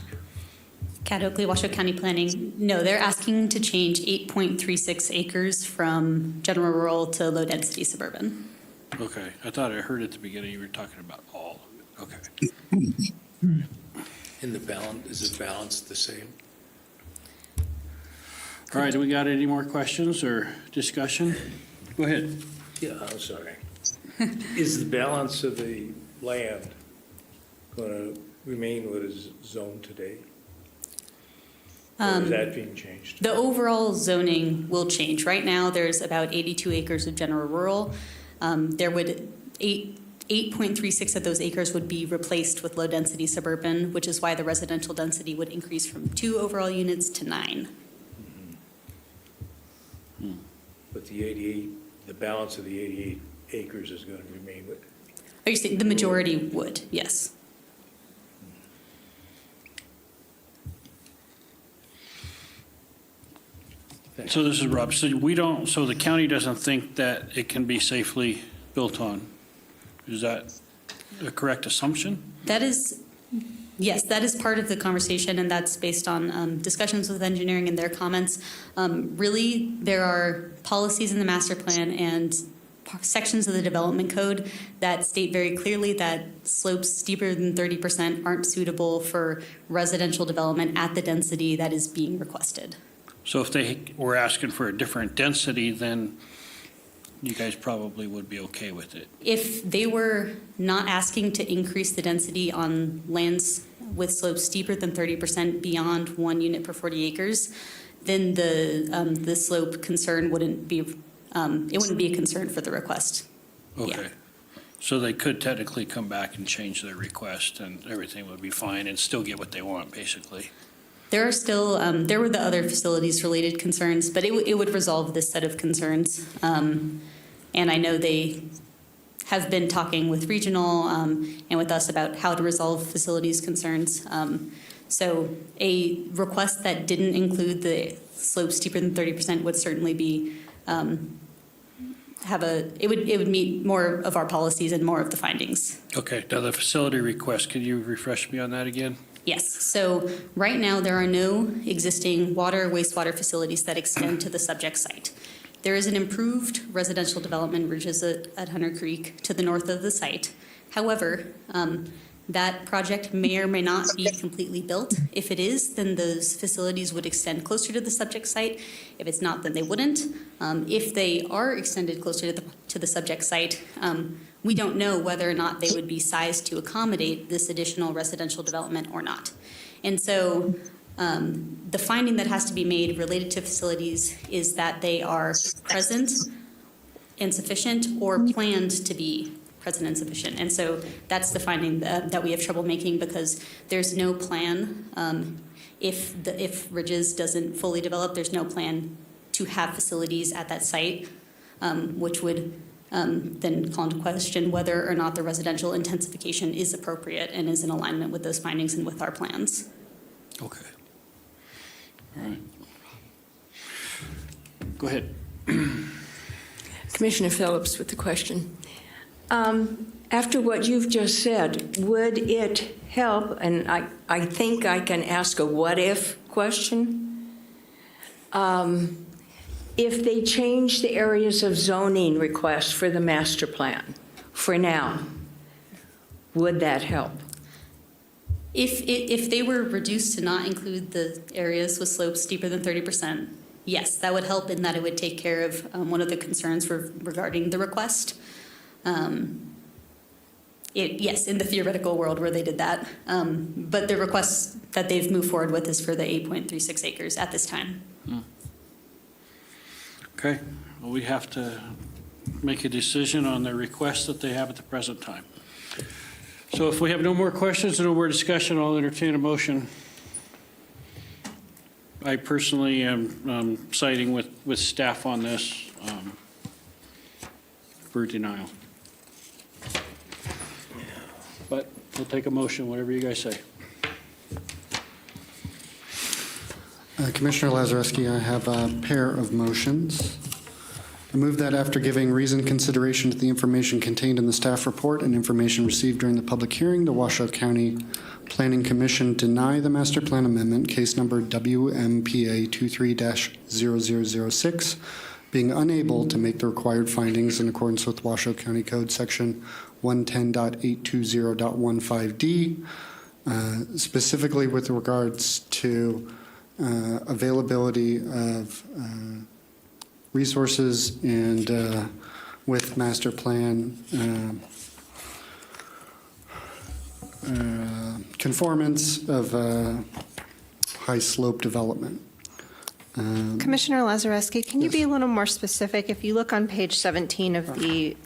Cat Oakley, Washoe County Planning, no, they're asking to change 8.36 acres from general rural to low density suburban. Okay, I thought I heard at the beginning you were talking about all of it. Okay. In the balance, is it balanced the same? All right, do we got any more questions or discussion? Go ahead. Yeah, I'm sorry. Is the balance of the land going to remain what is zoned today? Or is that being changed? The overall zoning will change. Right now, there's about 82 acres of general rural. There would 8.36 of those acres would be replaced with low density suburban, which is why the residential density would increase from 2 overall units to 9. But the balance of the 88 acres is going to remain with? Are you saying the majority would? Yes. So this is Rob. So so the county doesn't think that it can be safely built on. Is that a correct assumption? That is, yes, that is part of the conversation, and that's based on discussions with engineering and their comments. Really, there are policies in the master plan and sections of the development code that state very clearly that slopes steeper than 30% aren't suitable for residential development at the density that is being requested. So if they were asking for a different density, then you guys probably would be okay with it. If they were not asking to increase the density on lands with slopes steeper than 30% beyond 1 unit per 40 acres, then the slope concern wouldn't be, it wouldn't be a concern for the request. Okay. Yeah. So they could technically come back and change their request and everything would be fine and still get what they want, basically. There are still, there were the other facilities-related concerns, but it would resolve this set of concerns. And I know they have been talking with regional and with us about how to resolve facilities concerns. So a request that didn't include the slope steeper than 30% would certainly be, it would meet more of our policies and more of the findings. Okay, now the facility request, could you refresh me on that again? Yes, so right now there are no existing water or wastewater facilities that extend to the subject site. There is an improved residential development ridges at Hunter Creek to the north of the site. However, that project may or may not be completely built. If it is, then those facilities would extend closer to the subject site. If it's not, then they wouldn't. If they are extended closer to the subject site, we don't know whether or not they would be sized to accommodate this additional residential development or not. And so the finding that has to be made related to facilities is that they are present and sufficient or planned to be present and sufficient. And so that's the finding that we have trouble making because there's no plan. If Ridges doesn't fully develop, there's no plan to have facilities at that site, which would then call into question whether or not the residential intensification is appropriate and is in alignment with those findings and with our plans. Okay. All right. Go ahead. Commissioner Phillips with the question. After what you've just said, would it help, and I think I can ask a what-if question, if they change the areas of zoning request for the master plan for now, would that help? If they were reduced to not include the areas with slopes steeper than 30%, yes, that would help in that it would take care of one of the concerns regarding the request. Yes, in the theoretical world where they did that. But the request that they've moved forward with is for the 8.36 acres at this time. Okay, well, we have to make a decision on the request that they have at the present time. So if we have no more questions and no more discussion, I'll entertain a motion. I personally am siding with staff on this for denial. But we'll take a motion, whatever you guys say. Commissioner Lazareski, I have a pair of motions. I move that after giving reasoned consideration to the information contained in the staff report and information received during the public hearing, the Washoe County Planning Commission deny the master plan amendment, case number WMPA 23-0006, being unable to make the required findings in accordance with Washoe County Code section 110.820.15D, specifically with regards to availability of resources and with master plan conformance of high slope development. Commissioner Lazareski, can you be a little more specific? If you look on page 17 of the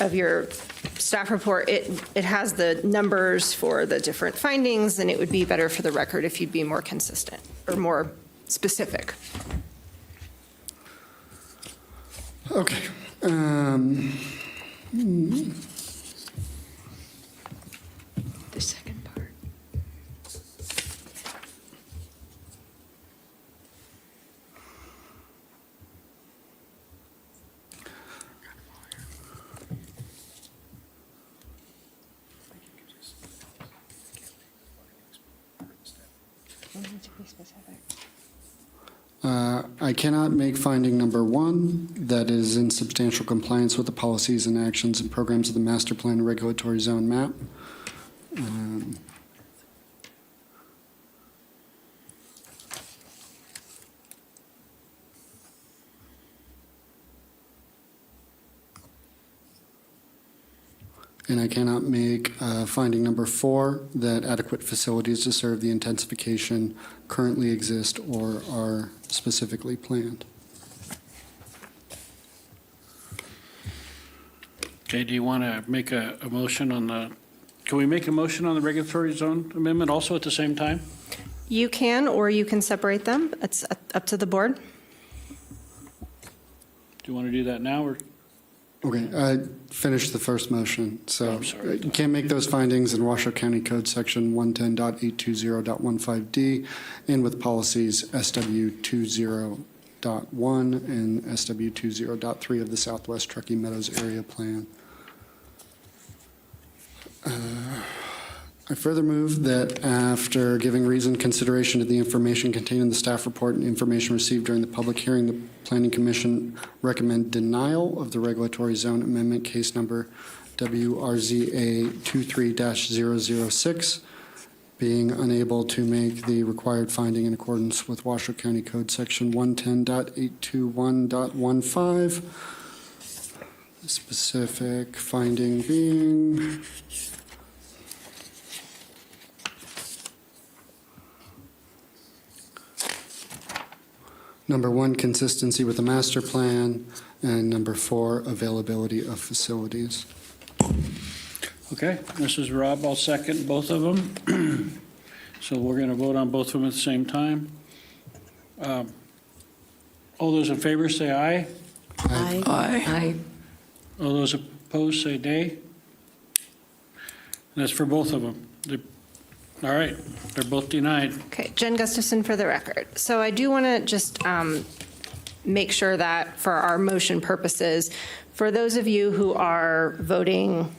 of your staff report, it has the numbers for the different findings, and it would be better for the record if you'd be more consistent or more specific. Okay. The second part. I cannot make finding number 1, that is in substantial compliance with the policies and actions and programs of the master plan and regulatory zone map. And I cannot make finding number 4, that adequate facilities to serve the intensification currently exist or are specifically planned. Okay, do you want to make a motion on the, can we make a motion on the regulatory zone amendment also at the same time? You can, or you can separate them. It's up to the board. Do you want to do that now, or? Okay, I finished the first motion, so I'm sorry. you can't make those findings in Washoe County Code Section 110.820.15D and with policies SW 20.1 and SW 20.3 of the Southwest Truckee Meadows Area Plan. I further move that after giving reasoned consideration to the information contained in the staff report and information received during the public hearing, the Planning Commission recommend denial of the regulatory zone amendment case number WRZA 23-006, being unable to make the required finding in accordance with Washoe County Code Section 110.821.15. The specific finding being number 1, consistency with the master plan, and number 4, availability of facilities. Okay, this is Rob. I'll second both of them. So we're going to vote on both of them at the same time. All those in favor say aye. Aye. Aye. All those opposed say nay. And that's for both of them. All right, they're both denied. Okay, Jen Gustafson for the record. So I do want to just make sure that for our motion purposes, for those of you who are voting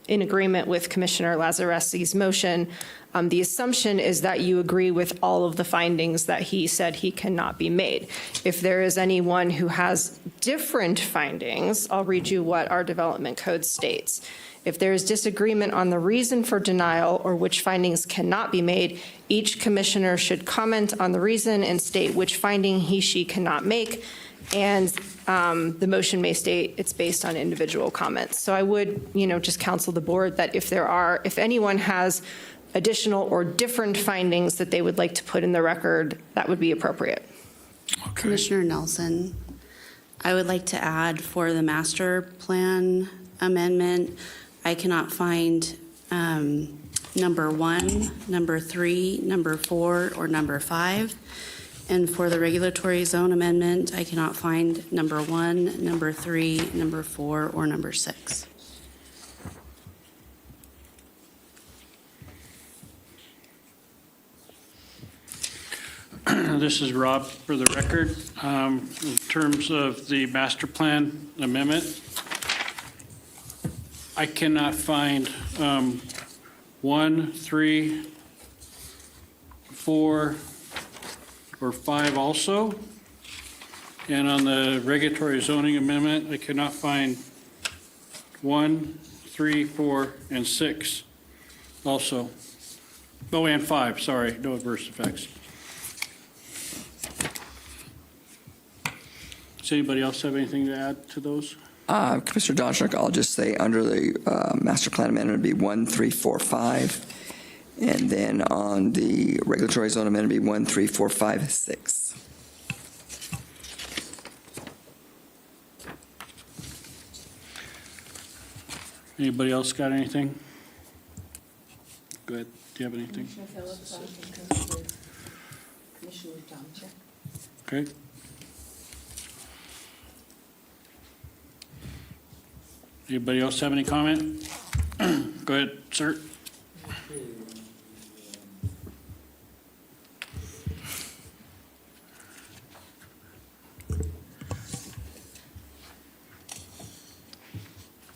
in agreement with Commissioner Lazaresi's motion, the assumption is that you agree with all of the findings that he said he cannot be made. If there is anyone who has different findings, I'll read you what our development code states. If there is disagreement on the reason for denial or which findings cannot be made, each commissioner should comment on the reason and state which finding he/she cannot make. And the motion may state it's based on individual comments. So I would, just counsel the board that if anyone has additional or different findings that they would like to put in the record, that would be appropriate. Commissioner Nelson, I would like to add for the master plan amendment, I cannot find number 1, number 3, number 4, or number 5. And for the regulatory zone amendment, I cannot find number 1, number 3, number 4, or number 6. This is Rob for the record. In terms of the master plan amendment, I cannot find 1, 3, 4, or 5 also. And on the regulatory zoning amendment, I cannot find 1, 3, 4, and 6 also. Oh, and 5, sorry, no adverse effects. Does anybody else have anything to add to those? Commissioner Donchak, I'll just say under the master plan amendment, it'd be 1, 3, 4, 5. And then on the regulatory zone amendment, it'd be 1, 3, 4, 5, 6. Anybody else got anything? Go ahead. Do you have anything? Okay. Anybody else have any comment? Go ahead, sir.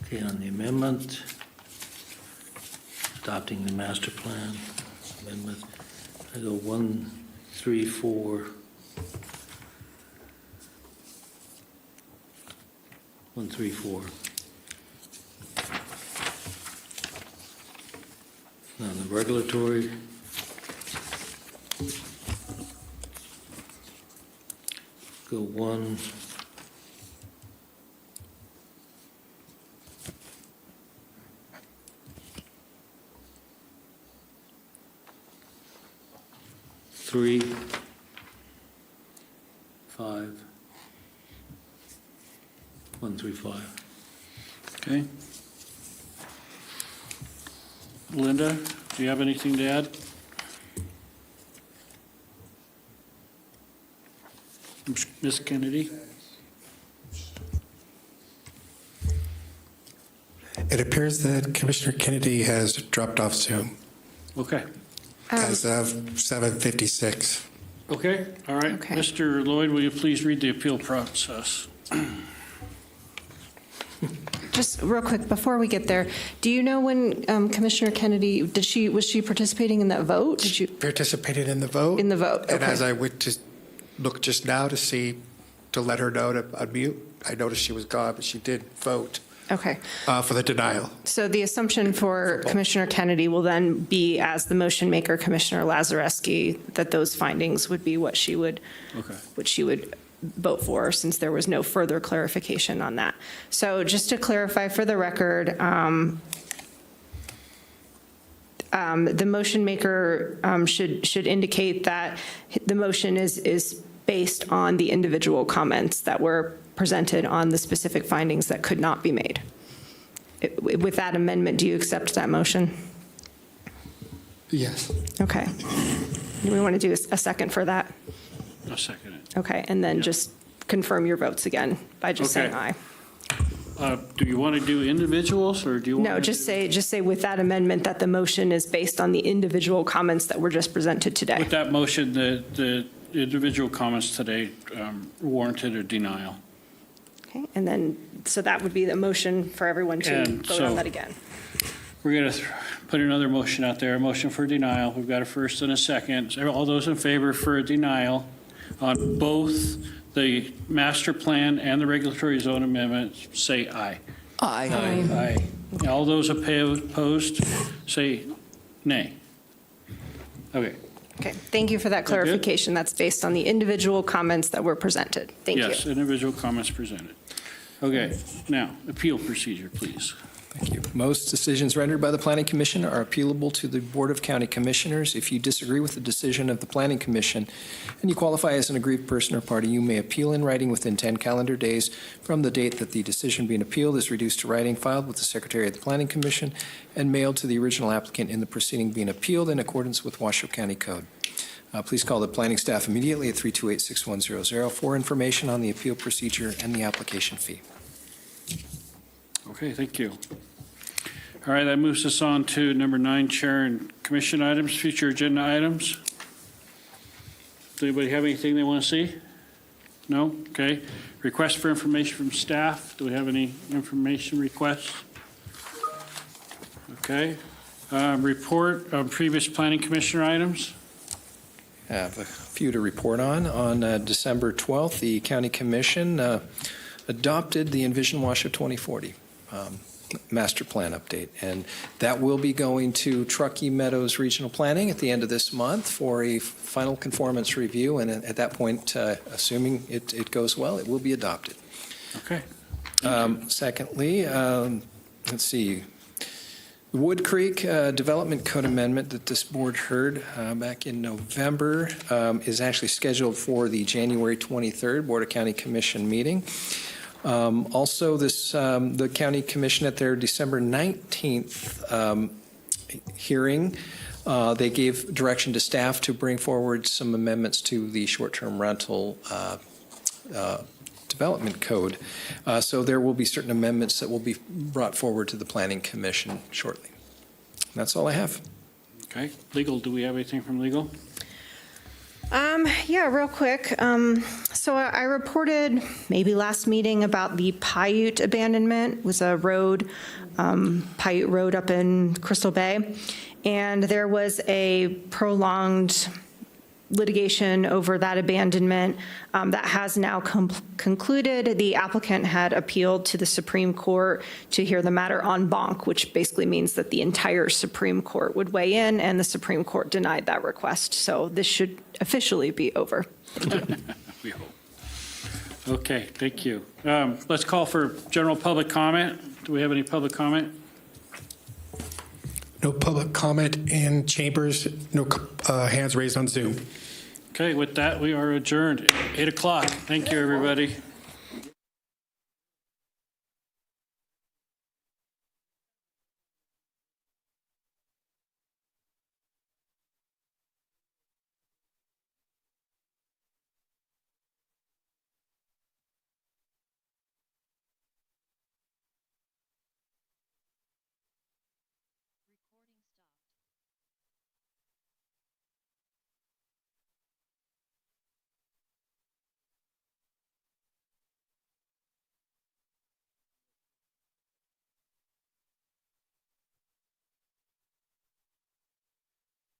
Okay, on the amendment, adopting the master plan amendment, I go 1, 3, 4. 1, 3, 4. Now the regulatory. Go 1. Three, 5, 1, 3, 5. Okay. Linda, do you have anything to add? Ms. Kennedy? It appears that Commissioner Kennedy has dropped off Zoom Okay. as of 7:56. Okay, all right. Okay. Mr. Lloyd, will you please read the appeal process? Just real quick, before we get there, do you know when Commissioner Kennedy, was she participating in that vote? Did you? Participated in the vote. In the vote, And okay. as I went to look just now to let her know to unmute, I noticed she was gone, but she did vote Okay. for the denial. So the assumption for Commissioner Kennedy will then be, as the motion maker, Commissioner Lazareski, that those findings would be what she would vote for, since there was no further clarification on that. So just to clarify for the record, the motion maker should indicate that the motion is based on the individual comments that were presented on the specific findings that could not be made. With that amendment, do you accept that motion? Yes. Okay. Do we want to do a second for that? I'll second it. Okay, and then just confirm your votes again by just saying Okay. aye. Do you want to do individuals, or do you want? No, just say with that amendment that the motion is based on the individual comments that were just presented today. With that motion, the individual comments today warranted a denial. Okay, and then, so that would be the motion for everyone to And vote so- on that again. We're going to put another motion out there, a motion for denial. We've got a first and a second. So all those in favor for a denial on both the master plan and the regulatory zone amendments, say aye. Aye. Aye. All those opposed, say nay. Okay. Okay, thank you for that clarification. That's based on the individual comments that were presented. Thank you. Yes, individual comments presented. Okay, now, appeal procedure, please. Thank you. Most decisions rendered by the Planning Commission are appealable to the Board of County Commissioners. If you disagree with the decision of the Planning Commission and you qualify as an aggrieved person or party, you may appeal in writing within 10 calendar days from the date that the decision being appealed is reduced to writing, filed with the Secretary of the Planning Commission, and mailed to the original applicant in the proceeding being appealed in accordance with Washoe County Code. Please call the planning staff immediately at 328-6100 for information on the appeal procedure and the application fee. Okay, thank you. All right, that moves us on to number 9, Chair and Commission items, future agenda items. Does anybody have anything they want to see? No? Okay. Request for information from staff. Do we have any information requests? Okay. Report of previous planning commissioner items. I have a few to report on. On December 12th, the County Commission adopted the Envision Washoe 2040 master plan update, and that will be going to Truckee Meadows Regional Planning at the end of this month for a final conformance review, and at that point, assuming it goes well, it will be adopted. Okay. Secondly, let's see, the Wood Creek Development Code Amendment that this board heard back in November is actually scheduled for the January 23rd Board of County Commission meeting. Also, the County Commission at their December 19th hearing, they gave direction to staff to bring forward some amendments to the short-term rental development code. So there will be certain amendments that will be brought forward to the Planning Commission shortly. That's all I have. Okay. Legal, do we have anything from legal? Yeah, real quick. So I reported maybe last meeting about the Paiute abandonment. It was a road, Paiute Road up in Crystal Bay. And there was a prolonged litigation over that abandonment. That has now concluded. The applicant had appealed to the Supreme Court to hear the matter en banc, which basically means that the entire Supreme Court would weigh in, and the Supreme Court denied that request. So this should officially be over. We hope. Okay, thank you. Let's call for general public comment. Do we have any public comment? No public comment in chambers, no hands raised on Zoom. Okay, with that, we are adjourned. 8 o'clock. Thank you, everybody.